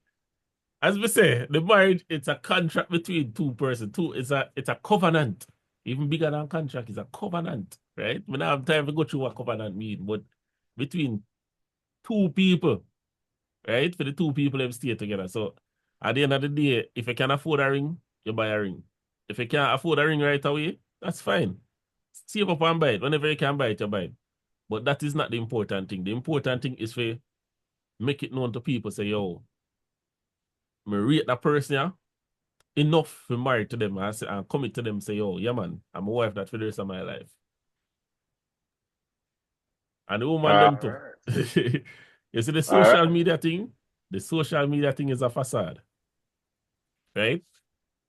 As we say, the marriage, it's a contract between two persons. It's a covenant. Even bigger than contract, it's a covenant, right? We don't have time to go through what covenant means, but between two people, right? For the two people, they stay together. So at the end of the day, if you can afford a ring, you buy a ring. If you can't afford a ring right away, that's fine. Save up and buy it. Whenever you can buy it, you buy it. But that is not the important thing. The important thing is for make it known to people, say, yo, me rate that person, yeah, enough to marry to them and commit to them, say, yo, yeah, man, I'm a wife that for the rest of my life. And the woman, them too. Right. You see the social media thing? The social media thing is a facade. Right?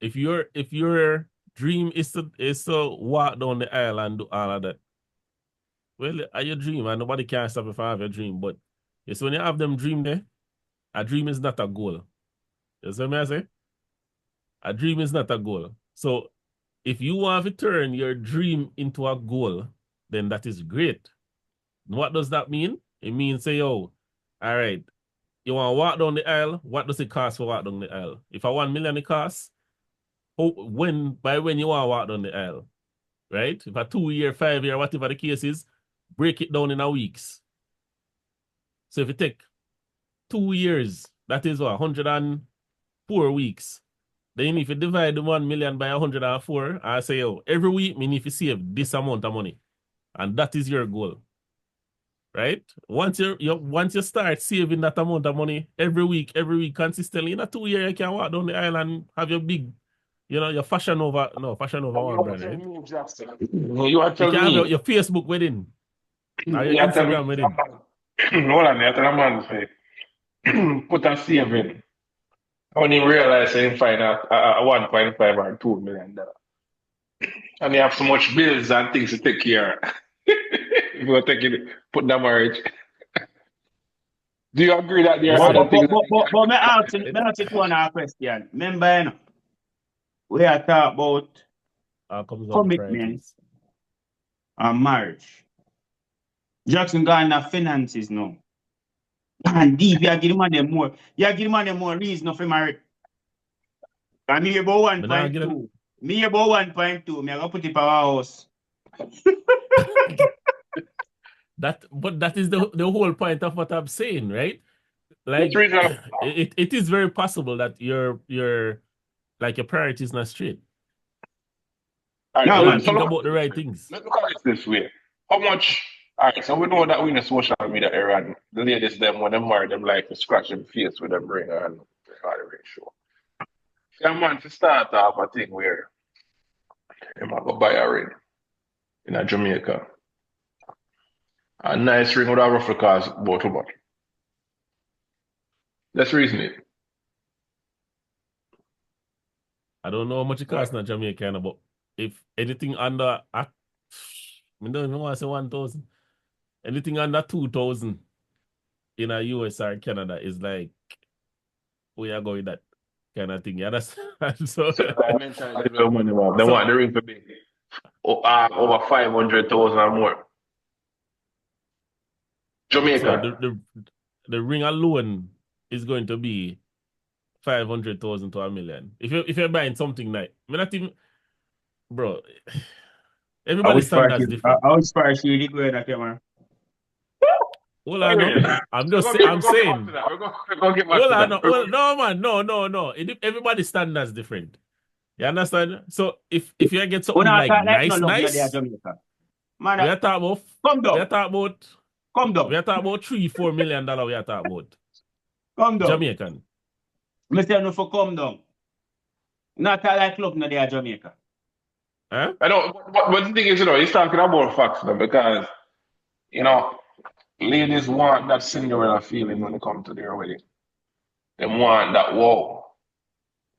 If your dream is to walk down the aisle and do all of that, well, your dream, and nobody can stop if I have your dream. But it's when you have them dream there, a dream is not a goal. You see what I say? A dream is not a goal. So if you want to turn your dream into a goal, then that is great. What does that mean? It means, say, yo, all right, you want to walk down the aisle, what does it cost for walk down the aisle? If I 1 million it costs, by when you want to walk down the aisle, right? If a 2 year, 5 year, whatever the case is, break it down in a weeks. So if you take 2 years, that is what, 104 weeks. Then if you divide the 1 million by 104, I say, oh, every week, me need to save this amount of money. And that is your goal. Right? Once you start saving that amount of money every week, consistently, in a 2 year, you can walk down the aisle and have your big, your Fashion Nova one brand, right? You are telling you can me. have your Facebook wedding. Or your Instagram wedding. Hold on, you tell a man say, put a saving. I only realize they find a 1.5 or $2 million. And they have so much bills and things to take care of. If you're taking put that marriage. Do you agree that there are other things? But me ask you one question. Remember, you know, we are talking about commitment and marriage. Jackson got enough finances now. And deep, you give them more reason for marriage. And me about 1.2. Me about 1.2. Me I go put it for our house. But that is the whole point of what I'm saying, right? Like it is very possible that your priority is not straight. Now, think about the right things. Let's look at it this way. How much? All right, so we know that we in the social media era, and the ladies, them when they marry, them like to scratch them face with them ring and the ratio. Yeah, man, to start off a thing where they might go buy a ring in a Jamaica. A nice ring would have roughly cost about how much? Let's reason it. I don't know how much it costs in Jamaica, but if anything under, I don't even want to say 1,000. Anything under 2,000 in a US or Canada is like, we are going that kind of thing. You understand? So they want the ring to be over 500,000 or more. Jamaica. So the ring alone is going to be 500,000 to $1 million. If you're buying something like, bro, everybody's standards different. I was far she did go in that camera. Hold on, no. I'm saying. We're going to get back Hold to on, that. no, man, no. Everybody's standards different. You understand? So if you get something like nice, Jamaica. Man, we are talking about. Come down. We are talking about. Come down. We are talking about $3-4 million. We are talking about. Come down. Jamaican. Mr. No for come down. Not like club no there Jamaica. Huh? I know, but the thing is, he's talking about facts now because, ladies want that Cinderella feeling when they come to their wedding. They want that wow.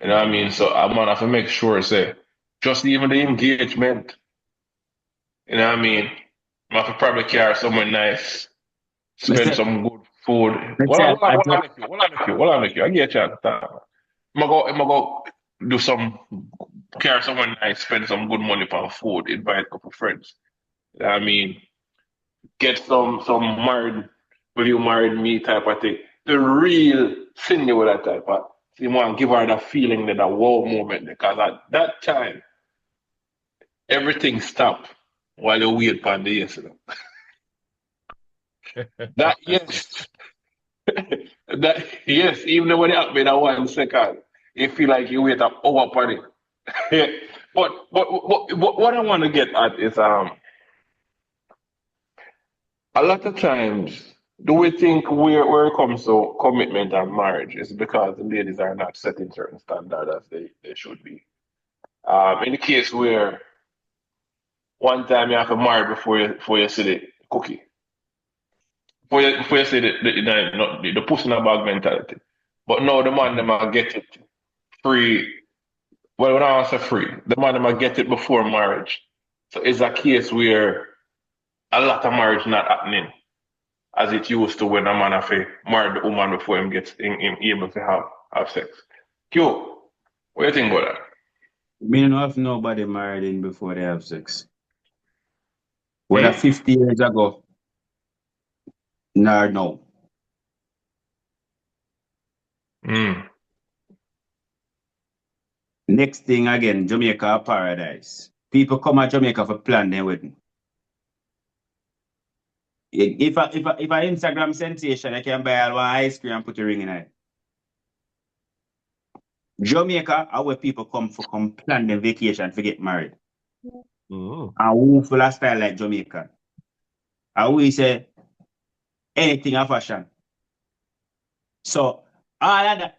You know what I mean? So I'm gonna have to make sure, say, just even the engagement. You know what I mean? I have to probably carry somewhere nice, spend some good food. Hold on, I get you. I'm gonna go do carry somewhere nice, spend some good money for food, invite a couple friends. You know what I mean? Get some married, will you marry me type of thing. The real Cindy with that type of. You want to give her that feeling, that wow moment, because at that time, everything stopped while you wait for the yes. That yes, that yes, even when it happened in 1 second, you feel like you wait up over for it. But what I want to get at is a lot of times, do we think where it comes to commitment and marriage is because the ladies are not setting certain standards as they should be? In the case where one time you have to marry before you see the cookie, before you see the puss in the bag mentality. But now the man them might get it free. Well, when I say free, the man them might get it before marriage. So it's a case where a lot of marriage not happening as it used to when a man have to marry the woman before him gets able to have sex. Yo, what do you think about that? Me don't have nobody married in before they have sex. Whether 50 years ago, no. Next thing again, Jamaica paradise. People come to Jamaica for plan their wedding. If I Instagram sensation, I can buy one ice cream and put a ring in it. Jamaica are where people come plan their vacation to get married. And who full of style like Jamaica. And we say anything of fashion. So all of that,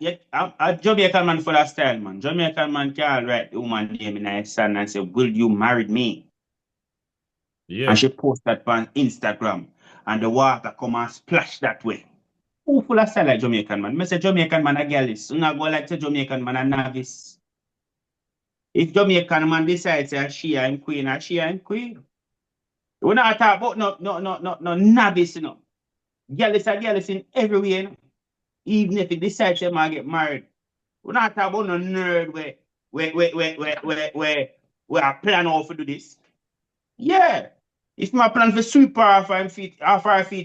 a Jamaican man full of style, man. Jamaican man can write the woman name in his son and say, "Will you marry me?" Yeah. And she post that on Instagram. And the water come and splash that way. Who full of style like Jamaican man? I say Jamaican man a girlis. You not go like say Jamaican man a novice. If Jamaican man decides say she and queen, she and queen. We not talk about no novice, you know. Girlis are girlis in everywhere, you know. Even if it decides they might get married. We not talk about no nerd where I plan how to do this. Yeah. If my plan for sweep her off her feet,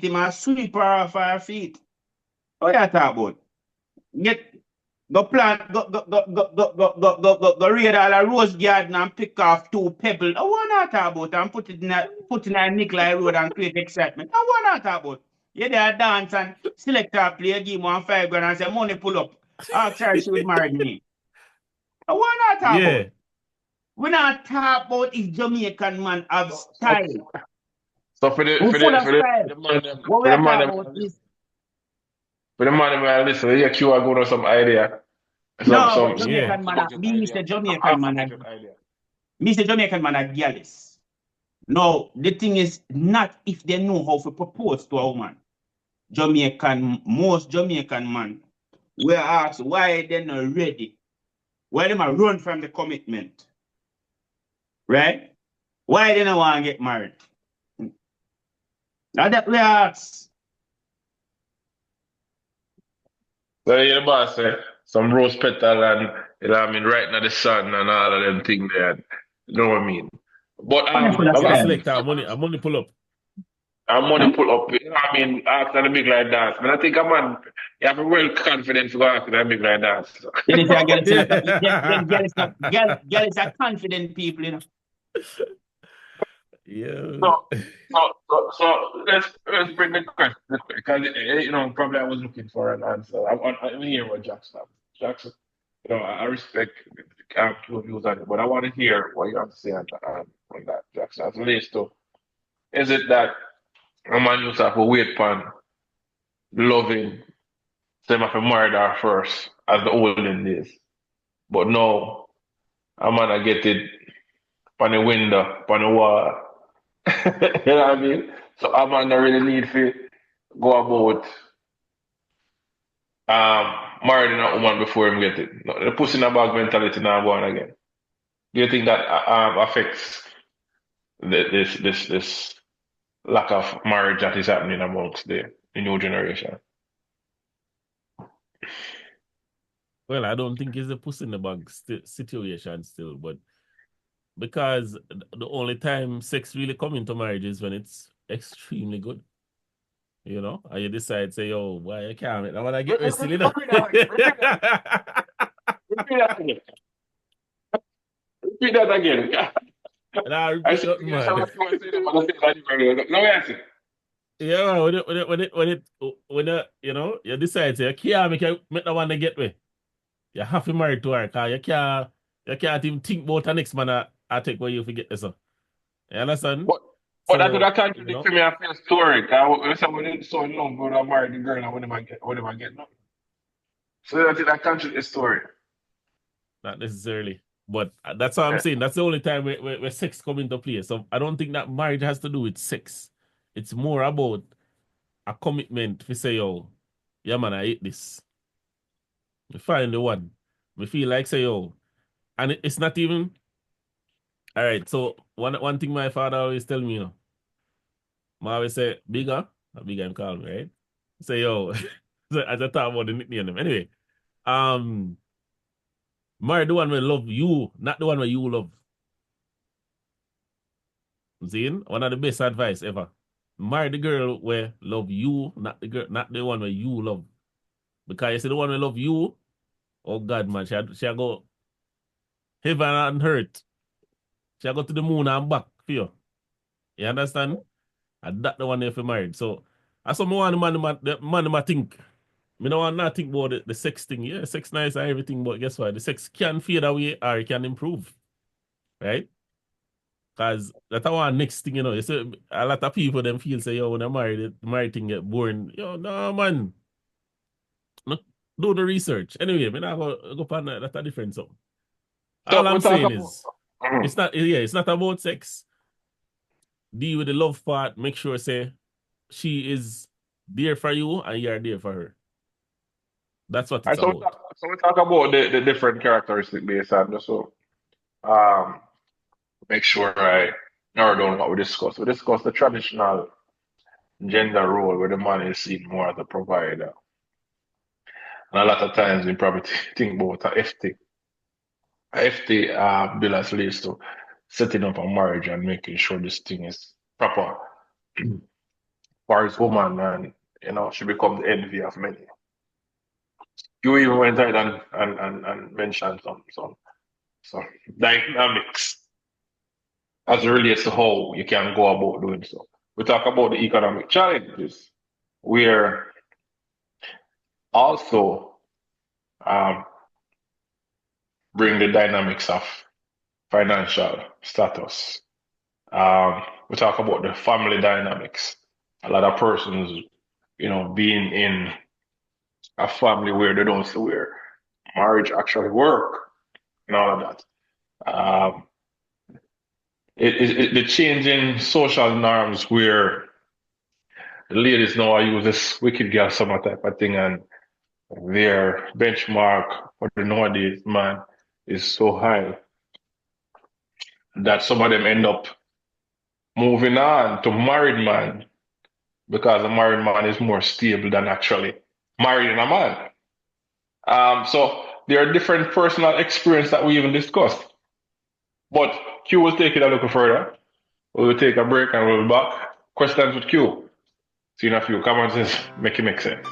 he might sweep her off her feet. What you talk about? Go raid all a rose garden and pick off 2 pebbles. I want to talk about and put it in a Nicolai road and create excitement. I want to talk about. You there dance and select a player, give one $5 grand and say money pull up. After she would marry me. I want to talk about. We not talk about if Jamaican man have style. So for the man, listen, yeah, Q are going on some idea. Jamaican man, Mr. Jamaican man, Mr. Jamaican man are jealous. No, the thing is not if they know how to propose to a woman. Most Jamaican man, we ask why they're not ready. Why they might run from the commitment. Right? Why they don't want to get married? Now that we ask. So the boss say some rose petal and right now the sun and all of them things there. You know what I mean? But money pull up. Money pull up. You know what I mean? After the big line dance. But I think a man, you have a real confidence to go after the big line dance. Girls are confident people, you know. Yeah. So let's bring the question because probably I was looking for an answer. I'm here with Jackson. Jackson, I respect your views on it, but I want to hear what you have to say on that, Jackson. As relates to, is it that a man used to have to wait upon loving them have to marry her first as the olden days, but now a man I get it on the window, on the wall. You know what I mean? So a man don't really need to go about marrying a woman before him get it. No, the pussy in a bag mentality now going again. Do you think that affects this lack of marriage that is happening amongst the new generation? Well, I don't think it's a puss in the bag situation still, but because the only time sex really come into marriage is when it's extremely good. And you decide, say, yo, why I can't make that when I get wasted, Repeat that again. And I I repeat see that, you say man. no answer. Yeah, you decide, say, you can't make that one to get me. You have to marry to her, because you can't even think about the next man I take where you forget this. You understand? But that would So, contradict to me. I feel story. Because somebody so in love, but I married the girl, and when am I get nothing? So that contradict the story. not necessarily. But that's what I'm saying. That's the only time where sex come into play. So I don't think that marriage has to do with sex. It's more about a commitment to say, yo, yeah, man, I hate this. We find the one. We feel like, say, yo. And it's not even. All right. So one thing my father always tell me, I always say, bigger. Bigger him call me, right? Say, yo. So as I talk about the nickname. Anyway. Marry the one where love you, not the one where you love. Seeing? One of the best advice ever. Marry the girl where love you, not the one where you love. Because you see the one where love you, oh God, man, she'll go heaven and earth. She'll go to the moon and back for you. You understand? And that's the one if you married. So that's what I want the man think. I don't want to think about the sex thing. Yeah, sex nice and everything, but guess what? The sex can fade away or it can improve. Right? Because that's our next thing, You see, a lot of people them feel say, yo, when I'm married, the married thing get boring. Yo, no, man. No, do the research. Anyway, I not go on that. That's a different something. All So I'm we talk saying about. is, it's not about sex. Deal with the love part. Make sure, say, she is there for you and you're there for her. That's what it's about. So we talk about the different characteristics based on this. So make sure I narrow down what we discuss. We discuss the traditional gender role where the man is seen more as a provider. And a lot of times we probably think about a FT. A FT bill as leads to setting up a marriage and making sure this thing is proper for his woman, and she becomes the envy of many. You even went ahead and mentioned some dynamics as it relates to how you can go about doing so. We talk about the economic challenges, where also bring the dynamics of financial status. We talk about the family dynamics. A lot of persons, being in a family where they don't see where marriage actually work and all of that. The changing social norms where the ladies now use this wicked girl summer type of thing, and their benchmark for the nowadays man is so high that some of them end up moving on to married man because a married man is more stable than actually marrying a man. So there are different personal experience that we even discussed. But Q will take it a little further. We will take a break and we'll be back. Questions with Q. See you in a few. Common Sense, make it make sense.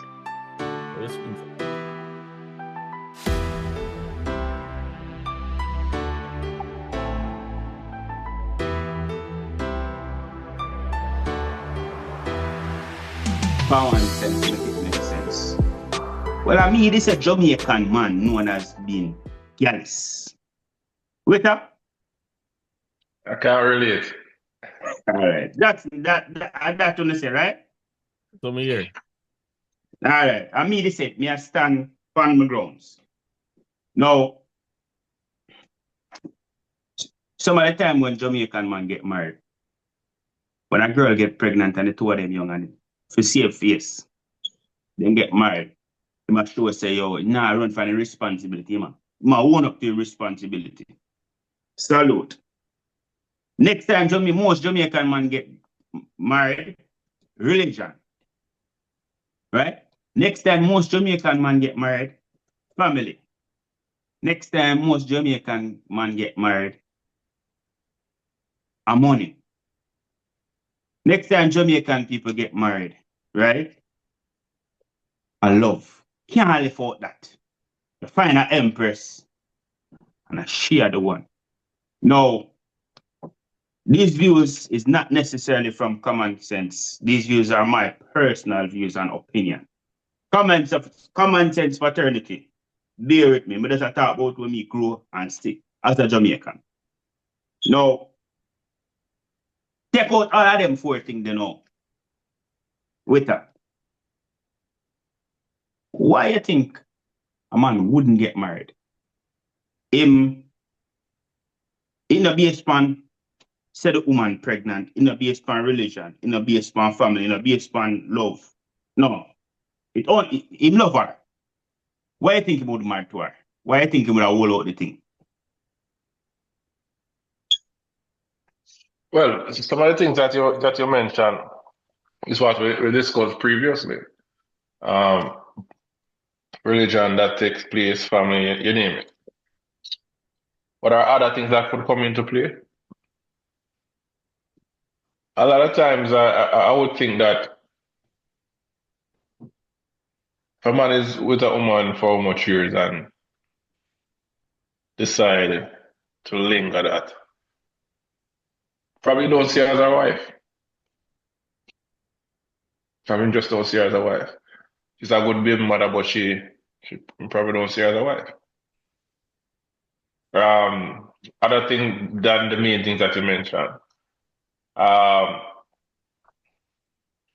Kommon Cents make it make sense. Well, I mean, this is a Jamaican man known as being Gallus. Wait up. I can't relate. All right. That's that to say, right? So me here. All right. I mean, this it. Me I stand on my grounds. Now, some of the time when Jamaican man get married, when a girl get pregnant and the two of them young and for save face, then get married, you must show say, yo, nah, run for the responsibility, man. Ma own up to your responsibility. Salute. Next time, most Jamaican man get married, religion. Right? Next time, most Jamaican man get married, family. Next time, most Jamaican man get married, money. Next time, Jamaican people get married, right? Love. Can't live out that. You find an empress and I share the one. Now, these views is not necessarily from Kommon Cents. These views are my personal views and opinion. Kommon Cents fraternity. Bear with me. But just talk about when me grow and stick as a Jamaican. Now, take out all of them four things they know. With that. Why you think a man wouldn't get married? In a based on say the woman pregnant, in a based on religion, in a based on family, in a based on love. No. It only him love her. Why you think he would marry to her? Why you think he would have hold out the thing? Well, some of the things that you mentioned is what we discussed previously. Religion that takes place, family, you name it. What are other things that could come into play? A lot of times I would think that if a man is with a woman for how much years and decide to linger that, probably don't see her as a wife. Probably just don't see her as a wife. She's a good baby mother, but she probably don't see her as a wife. Other thing than the main things that you mentioned. I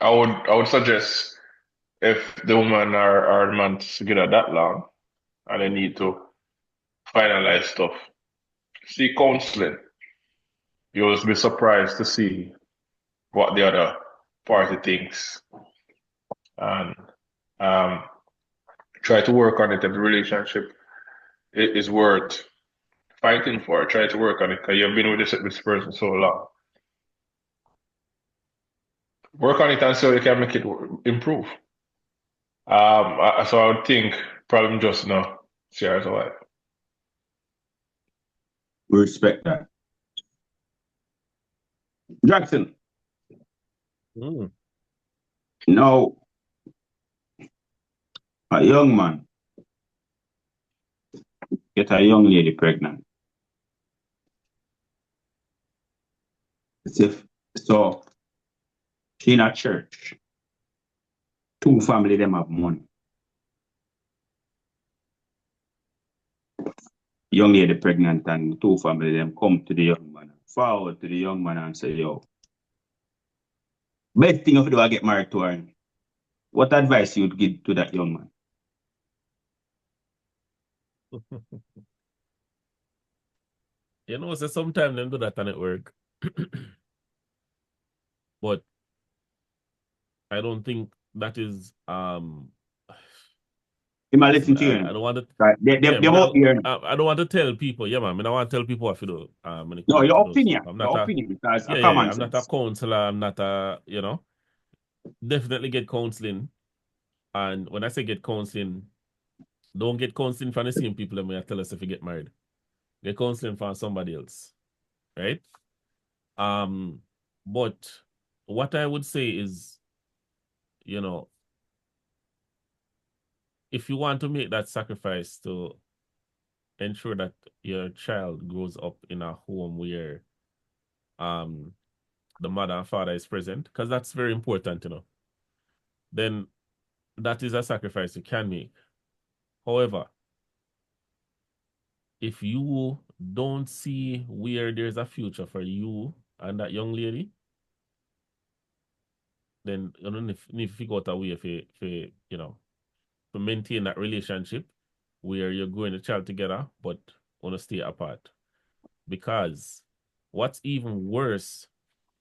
would suggest if the woman or the man together that long and they need to finalize stuff, seek counseling. You'll be surprised to see what the other party thinks and try to work on it if the relationship is worth fighting for. Try to work on it because you've been with this person so long. Work on it and see how you can make it improve. So I would think problem just now, see her as a wife. We respect that. Jackson. Now, a young man get a young lady pregnant. So she in a church. Two family them have money. Young lady pregnant and two family them come to the young man, forward to the young man and say, yo, best thing if you do I get married to her. What advice you would give to that young man? You know, so sometimes them do that and it work. But I don't think that is He might listen to you. I don't want to I don't want to tell people, yeah, man. I don't want to tell people what to do. No, your opinion. Your opinion because I'm not a counselor, I'm not a, definitely get counseling. And when I say get counseling, don't get counseling from the same people that may tell us if you get married. Get counseling from somebody else. Right? But what I would say is, if you want to make that sacrifice to ensure that your child grows up in a home where the mother and father is present, because that's very important, then that is a sacrifice you can make. However, if you don't see where there's a future for you and that young lady, then you don't need to figure out a way to maintain that relationship where you're growing the child together, but want to stay apart. Because what's even worse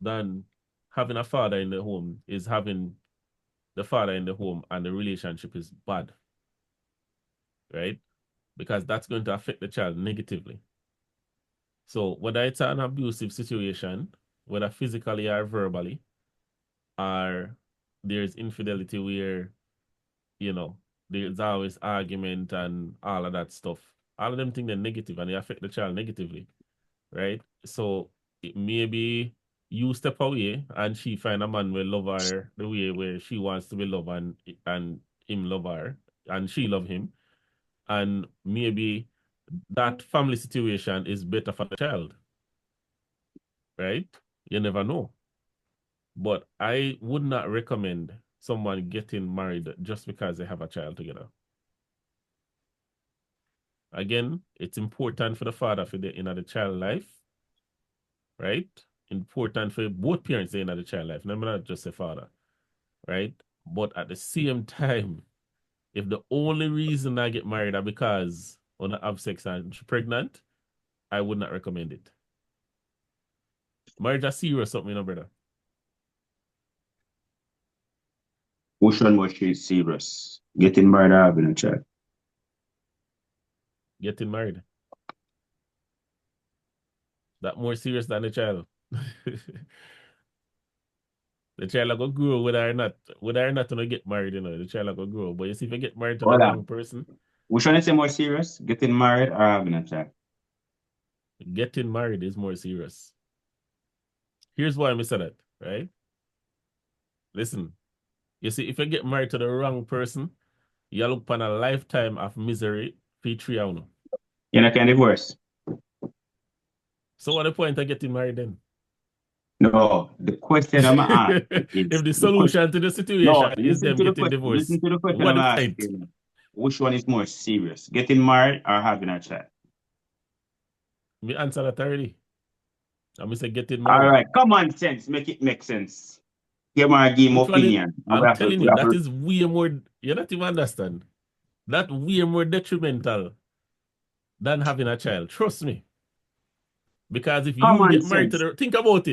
than having a father in the home is having the father in the home and the relationship is bad, right? Because that's going to affect the child negatively. So whether it's an abusive situation, whether physically or verbally, or there's infidelity where, there's always argument and all of that stuff. All of them things are negative and they affect the child negatively, right? So maybe you step away and she find a man will love her the way where she wants to be loved and him love her and she love him. And maybe that family situation is better for the child, right? You never know. But I would not recommend someone getting married just because they have a child together. Again, it's important for the father for in the child life, right? Important for both parents in the child life, not just the father, right? But at the same time, if the only reason I get married are because I want to have sex and she's pregnant, I would not recommend it. Marriage is serious something, brother. Which one was she serious? Getting married or having a child? Getting married. That more serious than the child. The child are gonna grow whether or not gonna get married, the child are gonna grow. But you see, if you get married to the wrong person. Which one is more serious? Getting married or having a child? Getting married is more serious. Here's why I said that, right? Listen, you see, if you get married to the wrong person, you look upon a lifetime of misery for 3 hours. You know, can divorce. So what the point of getting married then? No, the question I'm asking is... If the solution to the situation is them getting divorced, listen to the question what I'm the point? asking. Which one is more serious? Getting married or having a child? Me answer that already. I'm going to say getting married. All right, common sense, make it make sense. Give my opinion. I'm telling you, that is way more, you don't even understand. That way more detrimental than having a child. Trust me. Because if you get married to the... Think about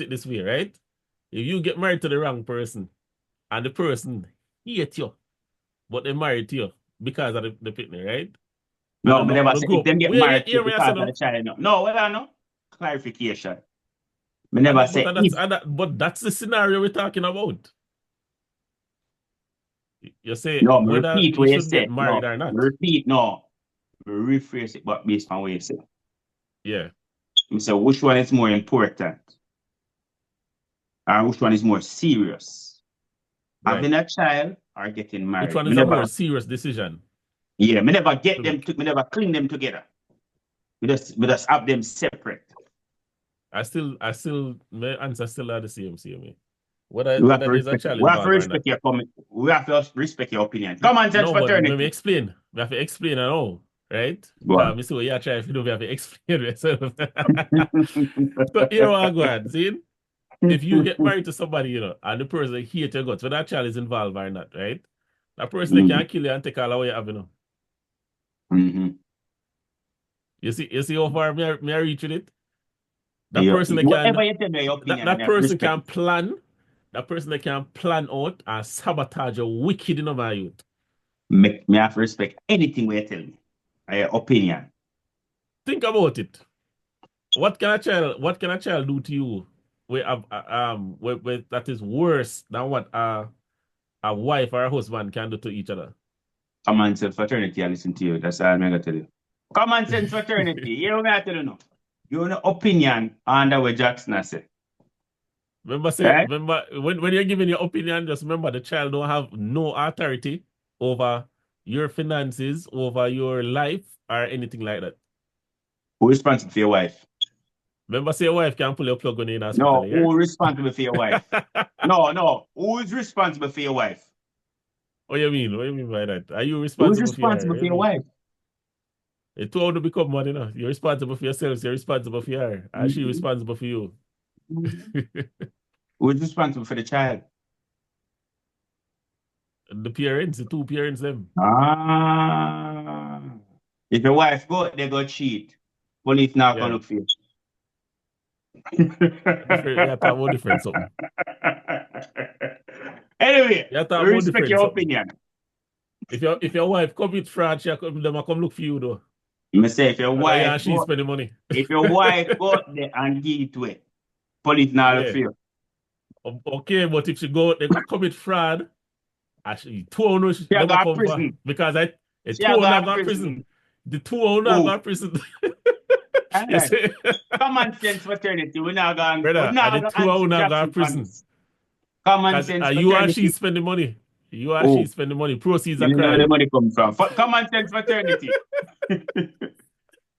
it this way, right? If you get married to the wrong person and the person hates you, but they married to you because of the pitney, right? No, but never say if them get married to because of the child. No, well, no. Clarification. But never say but that's the scenario we're talking about. You say no, whether repeat you should get married or not. Rephrase it, but based on what you say. Yeah. So which one is more important? Or which one is more serious? Right. Having a child or getting married? Which one is a more serious decision? Yeah, me never get them me never clean them together. We just have them separate. My answer still are the same way. Whether there's a child involved or not. We have to respect your opinion. Common sense fraternity. But let me explain. We have to explain and all, right? I see what you're trying to do. We have to explain yourself. So here I go on. See? If you get married to somebody, and the person hates your guts, whether that child is involved or not, right? That person they can kill you and take all away you have, You see how far me I reach with it? That person can plan. That person that can plan out and sabotage a wicked in my youth. Me have to respect anything we tell me. Your opinion. Think about it. What can a child do to you where that is worse than what a wife or a husband can do to each other? Common sense fraternity, I listen to you. That's all I'm going to tell you. Common sense fraternity. You know what I tell you now? You know opinion under what Jackson said. Remember when you're giving your opinion, just remember the child don't have no authority over your finances, over your life, or anything like that. Who is responsible for your wife? Remember, say your wife can pull your plug on in hospital. No, who responsible for your wife? No. Who is responsible for your wife? What you mean? What you mean by that? Are you Who is responsible for responsible for your wife? It's too old to become one, you know. You're responsible for yourself, you're responsible for her. And she responsible for you. Who is responsible for the child? The parents, the two parents, them. If your wife go, they go cheat. Police not gonna look for you. You talk about different something. Anyway, You talk about respect your something. opinion. If your wife commit fraud, them come look for you though. Me say if your wife she spend the money. If your wife go there and give it to it, police not look for you. Okay, but if she go, they commit fraud. Actually, two owners she never come prison. Because two owners gone prison. The two owners gone prison. Common sense fraternity. We're not going. Brother, the two owners gone prison. Common sense fraternity. You and she spend the money. You and she spend the money. Proceeds are crime. Where the money come from? Common sense fraternity.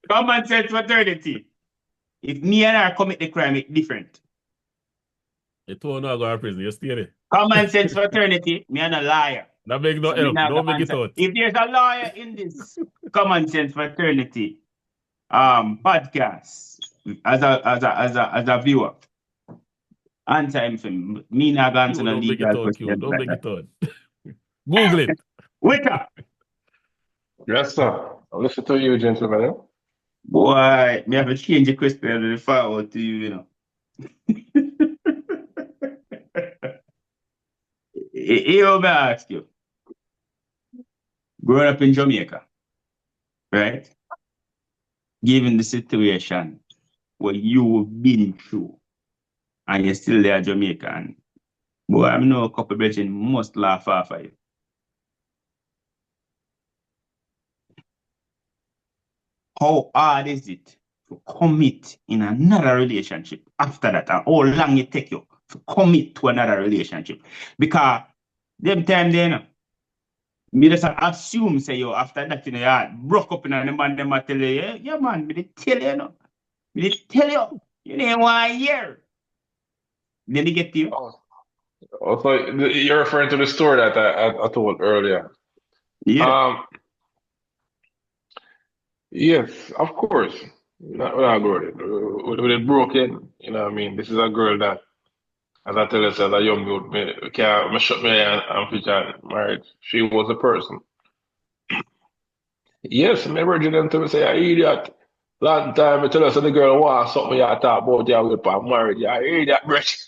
Common sense fraternity. If me and her commit the crime, it's different. The two owners go to prison. You stay there. Common sense fraternity. Me and a liar. That make no help. Don't make it out. If there's a lawyer in this common sense fraternity podcast as a viewer, answer him for me not going to the legal question. Don't make it out. Google it. Wake up. Yes, sir. I'll listen to you, gentlemen. Boy, me have to change the question and forward to you, you know. Here, may I ask you, growing up in Jamaica, right? Given the situation what you've been through, and you're still there, Jamaican, boy, I know a couple of brethren must laugh off of you. How hard is it to commit in another relationship after that? And how long it take you to commit to another relationship? Because them time then, me just assume say you after that you know, you broke up in and the man them tell you, yeah man, me tell you, no. Me tell you, you didn't want to hear. Then they get to you. So you're referring to the story that I told earlier. Yeah. Yes, of course. Not with a girl. With it broken, you know what I mean? This is a girl that, as I tell you, as a young youth, me shut me and picture marriage. She was a person. Yes, me virgin them to me say, you idiot. Long time, I tell us that the girl wants something you talk about, you with her marriage. You idiot, bitch.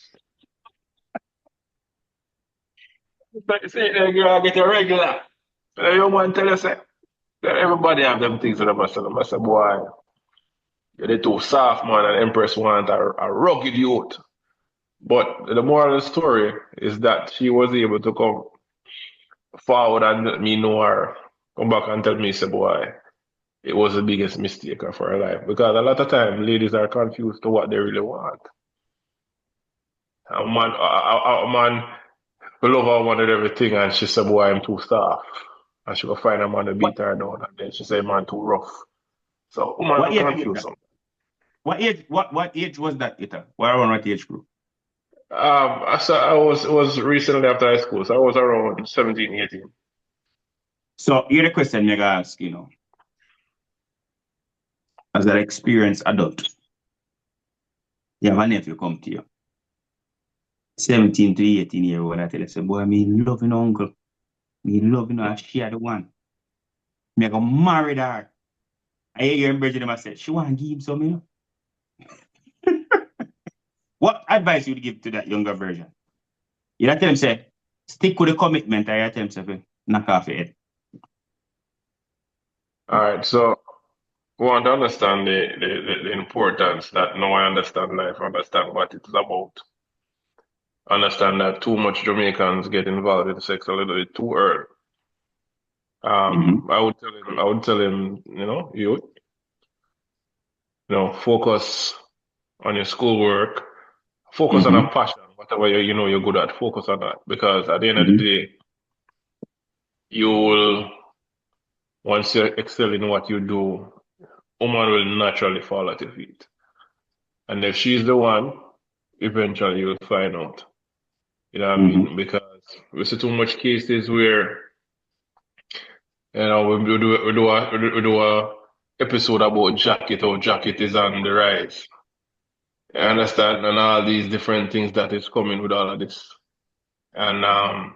Say, the girl get a regular. The young man tell us, everybody have them things that I say, boy, you're too soft, man, and Empress want a rugged youth. But the moral of the story is that she was able to come forward and let me know her, come back and tell me, say, boy, it was the biggest mistake of her life. Because a lot of times, ladies are confused to what they really want. A man will love her, wanted everything, and she said, boy, I'm too soft. And she will find a man to beat her down, and then she say, man, too rough. So, woman, confused. What age was that, Ita? What age group? I was recently after high school, so I was around 17, 18. So, here's the question I ask, you know. As an experienced adult, you have a nephew come to you. 17 to 18-year-old, I tell you, say, boy, me loving uncle. Me loving her, she are the one. Me go marry her. I hear you in Bridget and say, she want to give him some, you know. What advice you would give to that younger version? You tell him, say, stick with the commitment, or you tell him, say, knock off your head. All right, so we want to understand the importance that no one understand life, understand what it's about. Understand that too much Jamaicans get involved in sex a little bit too early. I would tell him, you focus on your schoolwork, focus on a passion, whatever you're good at, focus on that. Because at the end of the day, you will, once you excel in what you do, woman will naturally fall at your feet. And if she's the one, eventually you'll find out. You know what I Mm-hmm. mean? Because we see too much cases where, we do a episode about jacket, how jacket is on the rise. You understand? And all these different things that is coming with all of this. And a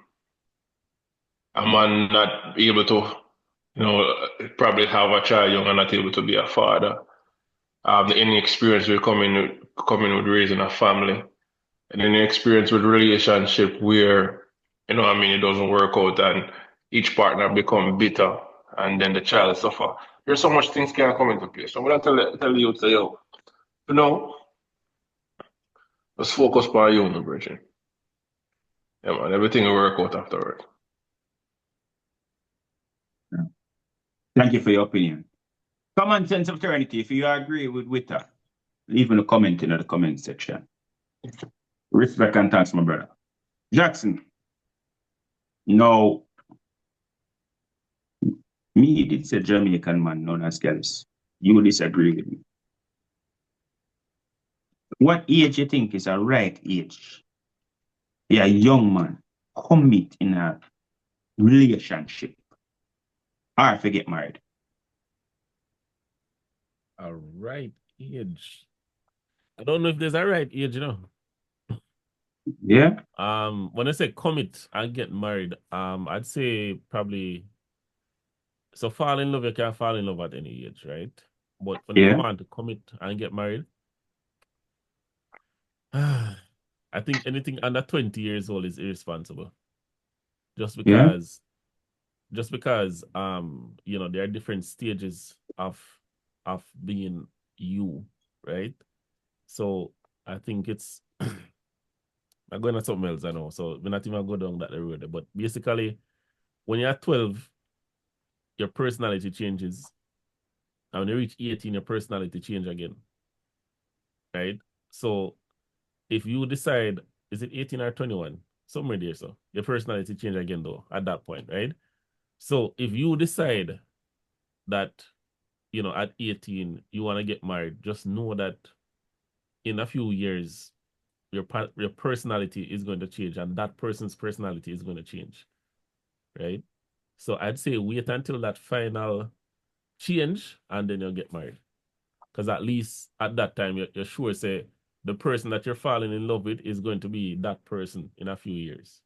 man not able to, probably have a child young and not able to be a father. Any experience with coming with raising a family. And any experience with relationship where, it doesn't work out and each partner become bitter and then the child suffer. There's so much things can come into play. So I'm gonna tell you to say, yo, let's focus on you, my brethren. Yeah, man, everything will work out afterward. Thank you for your opinion. Common sense of eternity. If you agree with that, leave in a comment in the comment section. Respect and thanks, my brother. Jackson. No. Me did say Jamaican man known as Gallus. You disagree with me. What age you think is a right age? Yeah, a young man commit in a relationship or if you get married? A right age. I don't know if there's a right age, Yeah. When I say commit and get married, I'd say probably so fall in love, you can fall in love at any age, right? But when you come on to commit and get married, I think anything under 20 years old is irresponsible. Just because there are different stages of being you, right? So I think it's I'm going to something else, I know. So we're not even go down that road. But basically, when you're 12, your personality changes. And when you reach 18, your personality changes again. Right? So if you decide, is it 18 or 21? Somewhere there, so your personality change again though at that point, right? So if you decide that, at 18, you want to get married, just know that in a few years, your personality is going to change and that person's personality is going to change, right? So I'd say wait until that final change and then you'll get married. Because at least at that time, you're sure, say, the person that you're falling in love with is going to be that person in a few years.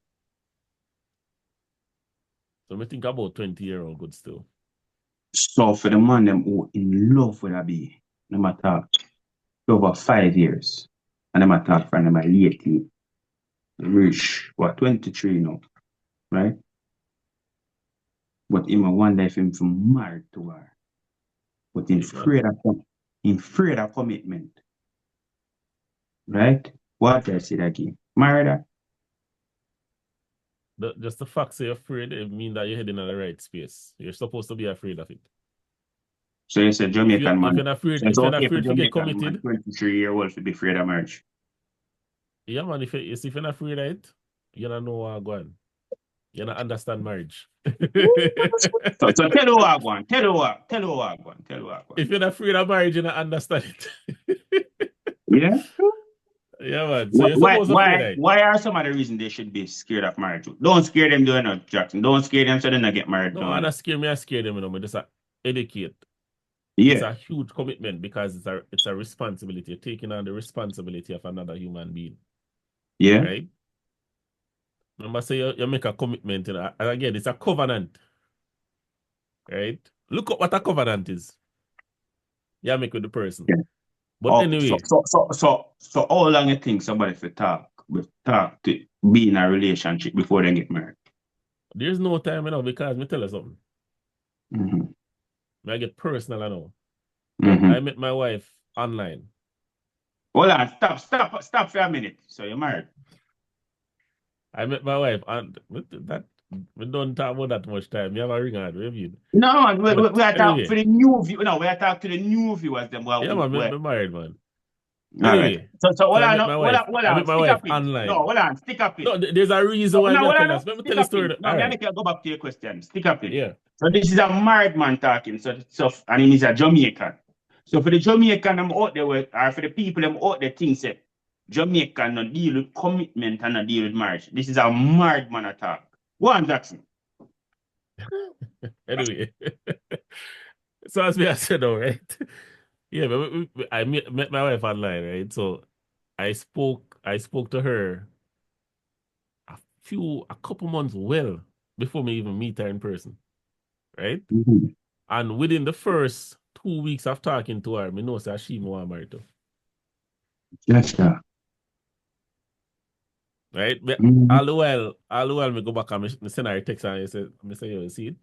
So I think about 20-year-old good still. So for the man them who in love with a bee, no matter over 5 years, and them attack from them lately, reach 23 now, right? But him wonder if him from married to her. But in afraid of commitment. Right? What I said again? Married her. Just the fact that you're afraid, it means that you're heading in the right space. You're supposed to be afraid of it. So you said Jamaican man. If you're afraid to get committed, 23-year-old to be afraid of marriage. Yeah, man. If you're not afraid of it, you don't know what going on. You don't understand marriage. so tell you what going. Tell you what going. If you're not afraid of marriage, you don't understand it. Yeah? Yeah, man. So you're supposed to afraid of it. Why are some of the reasons they should be scared of marriage? Don't scare them doing it, Jackson. Don't scare them so they don't get married. No, I don't scare me. I scare them. I just educate. Yeah. It's a huge commitment because it's a responsibility. You're taking on the responsibility of another human being. Yeah. Right? Remember, say you make a commitment, and again, it's a covenant. Right? Look at what a covenant is. You make with the person. Yeah. But anyway. So how long you think somebody should talk to be in a relationship before they get married? There's no time because me tell you something. Mm-hmm. I get personal, I know. Mm-hmm. I met my wife online. Hold on, stop for a minute. So you're married? I met my wife, and that we don't talk about that much time. You have a ring on, review. No, we are talking for the new view. No, we are talking to the new viewers. Them. Yeah, man, we're married, man. Anyway, right. So I met my wife online. No, hold on, stick up it. No, there's a reason why I'm telling us. Let me tell the story. No, let me go back to your question. Stick up it. Yeah. So this is a married man talking. So and he is a Jamaican. So for the Jamaican them out there, or for the people them out there, think say Jamaica not deal with commitment and not deal with marriage. This is a married man attack. Go on, Jackson. Anyway, so as we have said, all right. Yeah, but I met my wife online, right? So I spoke to her a couple months before me even meet her in person, right? Mm-hmm. And within the first 2 weeks of talking to her, I know that she more married to. Yes, sir. Right? Mm-hmm. All the while, me go back and me send her a text and I say, yo, you see it?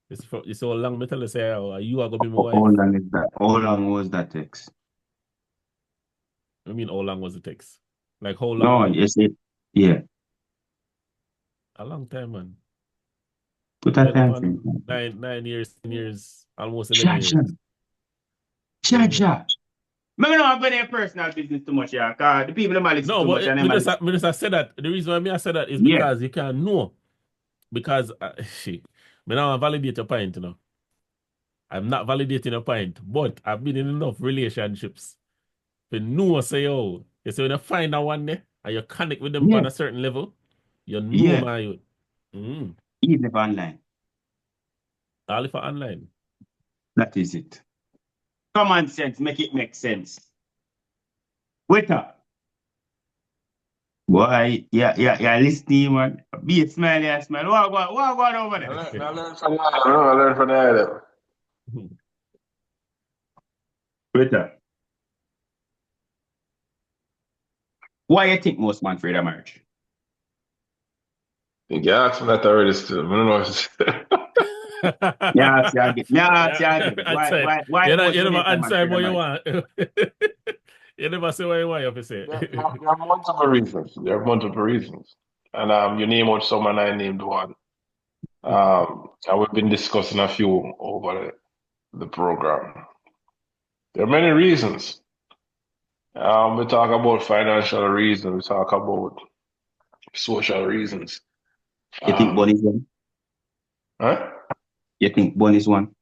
It's so long, me tell her, say, oh, you are going to be my wife. How long is that? How long was that text? I mean, how long was the text? Like, how long? No, you see, yeah. A long time, man. Put that time. 9 years, 10 years, almost 11 years. Cha. Maybe not going to personal business too much, yeah. Because the people that listen too much. I just said that. The reason why I said that is because you can't know. Because, me now validate your point, you know. I'm not validating a point, but I've been in enough relationships to know, say, oh, you say when you find that one there and you connect with them on a certain level, you know my youth. Even if online. All if online. That is it. Common sense, make it make sense. Wait up. Boy, yeah, listening, man. Be a smile. What going over there? I learned from that. Wait up. Why you think most men afraid of marriage? You asked me that already still. I don't know if it's... Why you never answer what you want. You never say what you want, you have to say. There are multiple reasons. And you name out some and I named one. And we've been discussing a few over the program. There are many reasons. We talk about financial reasons. We talk about social reasons. You think one is one? Huh? You think one is one?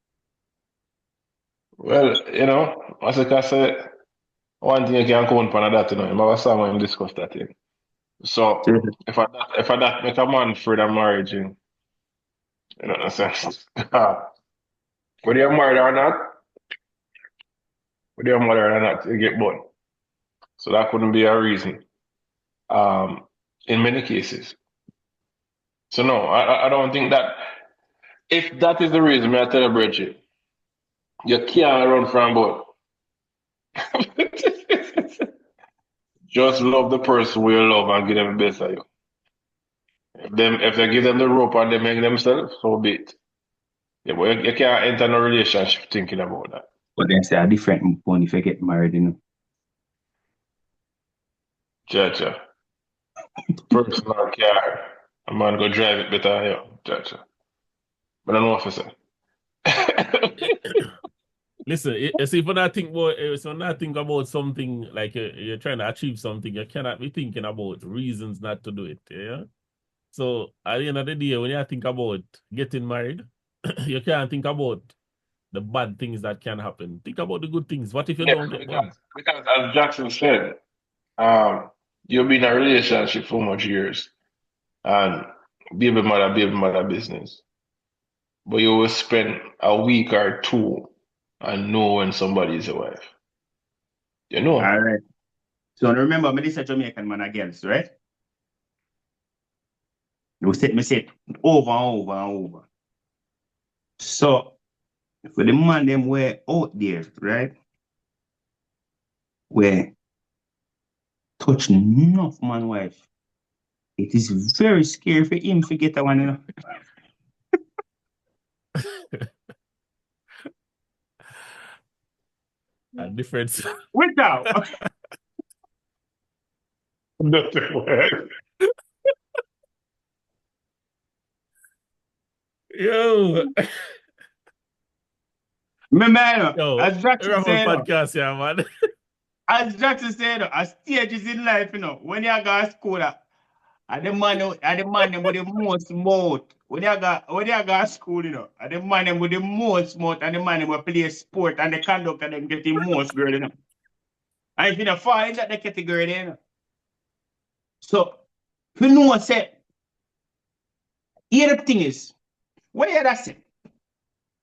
Well, you know, as I said, one thing you can count on that, you know, you have a song when you discuss that thing. So if I that make a man afraid of marriage, you know what I'm saying? Whether you're married or not, you get born. So that couldn't be a reason. In many cases. So no, I don't think that. If that is the reason, I tell you, Bridget, you can't run from both. Just love the person we love and give them the best of you. If they give them the rope and they make themselves, so be it. Yeah, but you can't enter a relationship thinking about that. But then say a different one if you get married, you know. Cha. Personal car. A man go drive it better than you. Cha. But I don't know what to say. Listen, you see, if you not think about something like you're trying to achieve something, you cannot be thinking about reasons not to do it. Yeah. So at the end of the day, when you think about getting married, you can't think about the bad things that can happen. Think about the good things. What if you don't get one? Because as Jackson said, you've been in a relationship for much years, and baby mother business. But you will spend a week or two and know when somebody is a wife. You know. All right. So remember, me this a Jamaican man again, right? You set me say over and over. So for the man them were out there, right? Where touch enough man wife. It is very scary for him to get that one, you know. A difference. Without. Yo. Remember, as Jackson said, podcast, yeah, man. As Jackson said, a stage is in life, you know. When you go to school, and the man with the most mouth, when you go to school, you know, and the man them with the most smart and the man them will play sport and the conductor them get the most girl, you know. And if you don't fall in that the category, you know. So, you know what say, here the thing is, what you that say?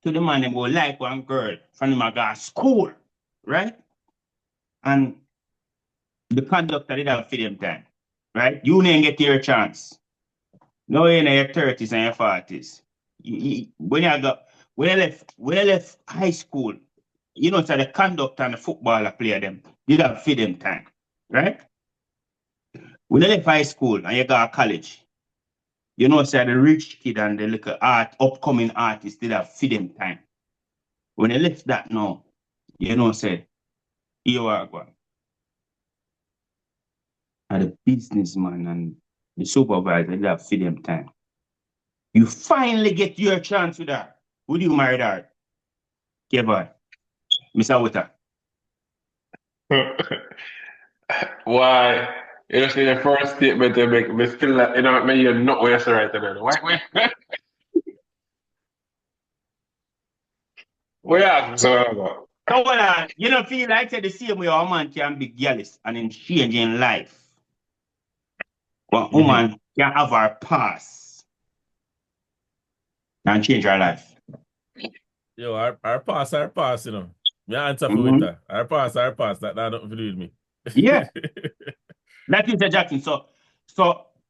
To the man them go like one girl from the go to school, right? And the conductor did have for them time, right? You didn't get your chance. No, you're in your 30s and your 40s. When you left high school, you know, so the conductor and the footballer player them did have for them time, right? When you left high school and you go to college, you know, so the rich kid and the little upcoming artist did have for them time. When you left that now, you know, say, you are going. And the businessman and the supervisor did have for them time. You finally get your chance with her. Would you marry her? Kevin, Mr. Water. Why? You see the first statement they make, me still, you know, me you know what you say right there. Why? What ask so about? Come on, you don't feel like the same way a man can be jealous and in changing life. But a woman can have her past and change her life. Yo, our pass, you know. Me answer for with that. Our pass. That nothing to do with me. Yeah. That is the Jackson. So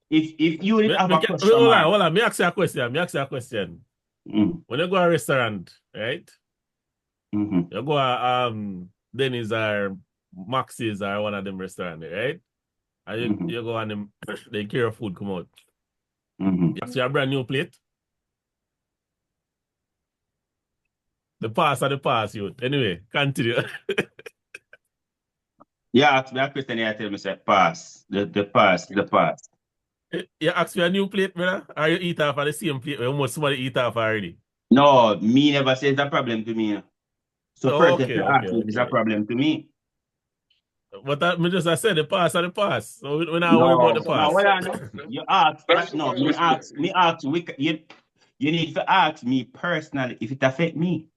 if you have a question. Hold on. Me ask you a question. When you go to a restaurant, right? You go to Denny's or Max's or one of them restaurants, right? And you go on them, they carry food come out. You ask you a brand new plate. The pass, you. Anyway, continue. Yeah, ask me a question, I tell me, say, pass. The pass. You ask me a new plate, brother? Or you eat off of the same plate where almost somebody eat off already? No, me never say it's a problem to me. So first, if you ask me, it's a problem to me. But I said the pass. So we're not worried about the pass. No, well, you ask, no, me ask, you need to ask me personally if it affect me.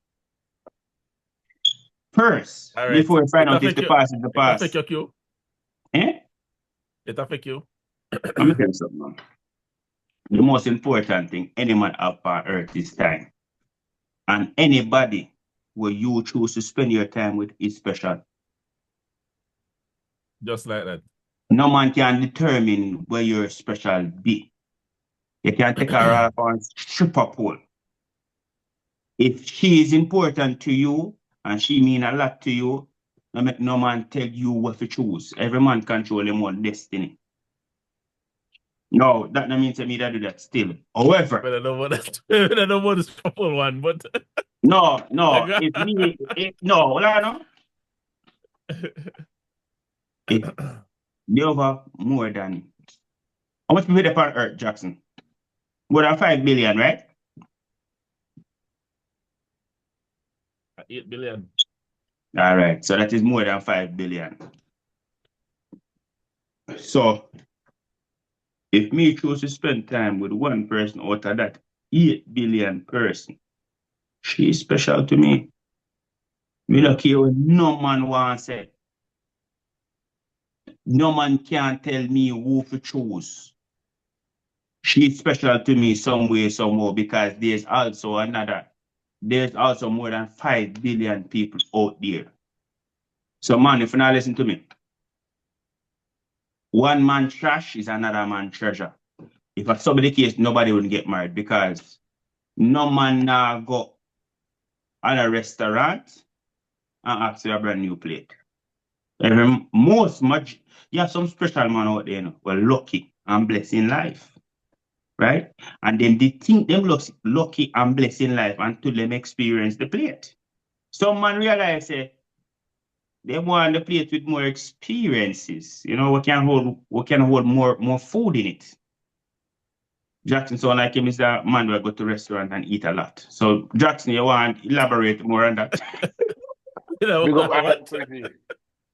First, right. Before you find out if the pass is the pass. It affect you? Eh? It affect you? Let me tell you something, man. The most important thing any man up on earth is time. And anybody where you choose to spend your time with is special. Just like that. No man can determine where your special be. You can take her off on stripper pole. If she is important to you and she mean a lot to you, no man tell you what to choose. Every man control his own destiny. No, that don't mean to me that do that still. However, I don't know what this proper one, but no, it's me. No. They over more than how much people there on Earth, Jackson? More than 5 billion, right? 8 billion. All right, so that is more than 5 billion. So if me choose to spend time with one person out of that 8 billion person, she is special to me. Me don't care what no man wants it. No man can tell me who to choose. She's special to me some way, somehow, because there's also more than 5 billion people out there. So man, if you not listen to me, one man trash is another man treasure. If that's somebody case, nobody wouldn't get married because no man now go at a restaurant and ask for a brand new plate. You have some special man out there, you know, well, lucky and blessed in life. Right? And then they think them lucky and blessed in life until them experience the plate. Some man realize they want the plate with more experiences. You know, we can hold more food in it. Jackson sound like him is a man who go to restaurant and eat a lot. So Jackson, you want to elaborate more on that?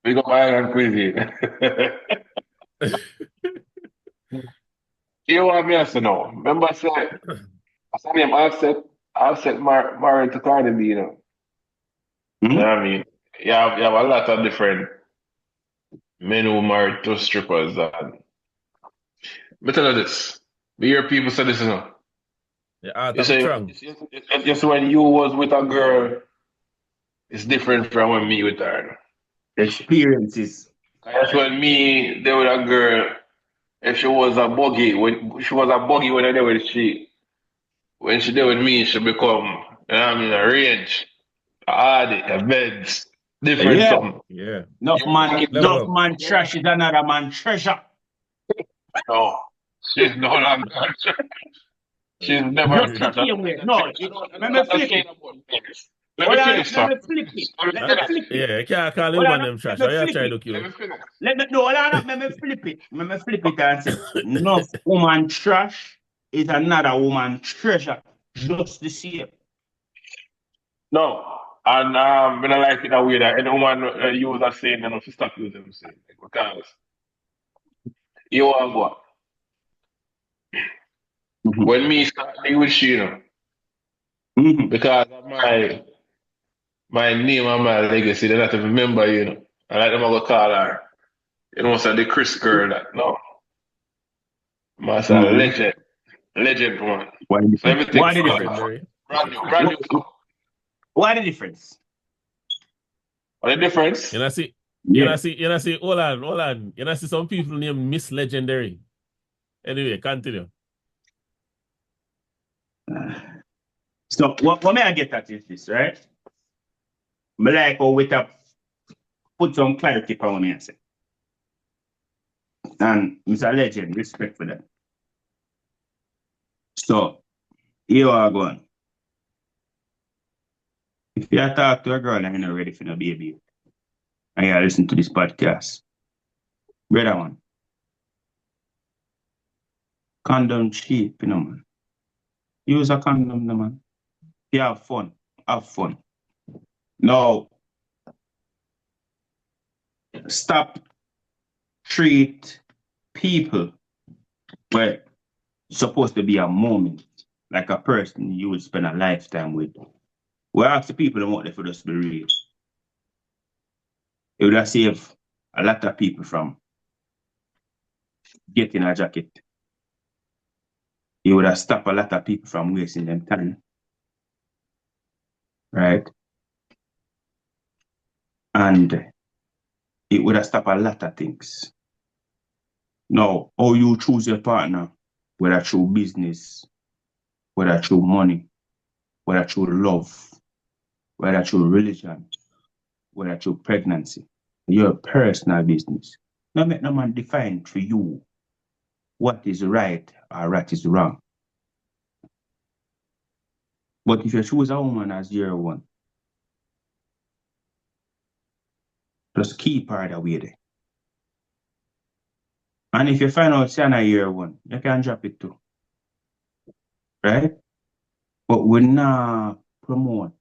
We go island cuisine. You want me to know? Remember, say What's her name? Offset married to Cardi B, you know. You know what I mean? You have a lot of different men who married to strippers. And me tell you this. We hear people say this, you know. The art You of the say, trunk. just when you was with a girl, it's different from when me with her. Experiences. That's when me there with a girl, if she was a buggy, when I there with when she there with me, she become, you know what I mean, a range, a hardy, a beds, different Yeah. something. Yeah. Level Enough up. man trash is another man treasure. No, she's no longer. She's never Just the trapped. same way. No, let me flip it. Let me Hold on, finish, let sir. me flip it. Let me flip it. Yeah, you can't call the Hold on, woman them trash. let How me you flip try it. to kill? Hold on, let me flip it. Let me flip it and say, enough woman trash is another woman treasure. Just the same. No, and when I like it that way that anyone use that saying, you know, to stop using them saying because you want what? When me start dealing with she, you know, because of my name and my legacy, they have to remember, you know. I like them I go call her, you know, so the Chris girl that no. Mas a legend one. What So the everything what the from difference? Legendary. brand new song. What the difference? What the difference? You know, see, Yeah. hold on. You know, see some people named Miss Legendary. Anyway, continue. So what may I get at is this, right? Me like how we have put some clarity for what me I say. And Mr. Legend, respect for that. So here I go on. If you talk to a girl and you're not ready for no baby, and you listen to this podcast, brother one, condom cheap, you know, man. Use a condom, no, man. You have fun. Have fun. Now, stop treat people where it's supposed to be a moment, like a person you would spend a lifetime with. We ask the people that want them for us to be real. It would have saved a lot of people from getting a jacket. It would have stopped a lot of people from wasting their time. Right? And it would have stopped a lot of things. Now, how you choose your partner, whether through business, whether through money, whether through love, whether through religion, whether through pregnancy, your personal business. Don't make no man define for you what is right or what is wrong. But if you choose a woman as your one, just keep her that way there. And if you find out she's not year one, you can drop it too. Right? But we not promote.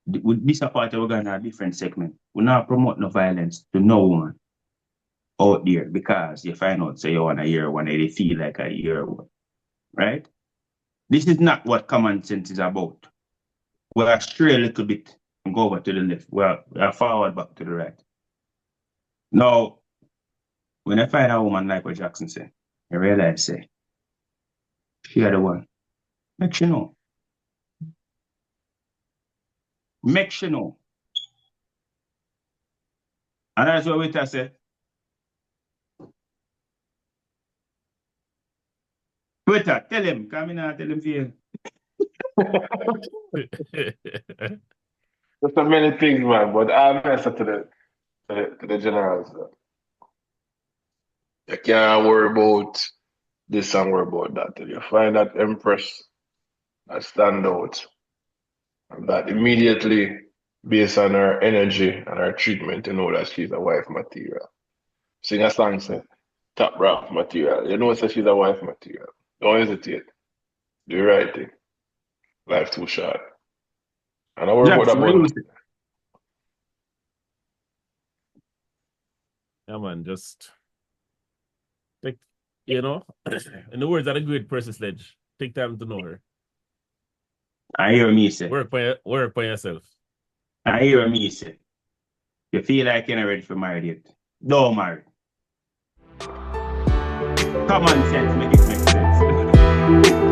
With this part we're gonna a different segment. We not promote no violence to no one out there because you find out say you want a year one and they feel like a year one. Right? This is not what common sense is about. We're stray a little bit and go over to the left. We're forward back to the right. Now, when I find a woman like what Jackson said, I realize say she are the one. Make sure know. Make sure know. And that's what we say. Twitter, tell him. Come in and tell him for you. There's so many things, man. But I'm answer to the generals. You can't worry about this and worry about that. Till you find that empress that stand out, and that immediately, based on her energy and her treatment, you know that she's a wife material. Sing a song, say, top rap material. You know, say she's a wife material. Don't hesitate. Do the right thing. Life too short. And I worry about Jackson, that what do you money. say? Yeah, man, just take, in the words of the great Percy Sledge, take time to know her. I hear me say. Work for yourself. I hear me say. You feel like you're not ready for married yet. Don't marry. Common sense make it make sense.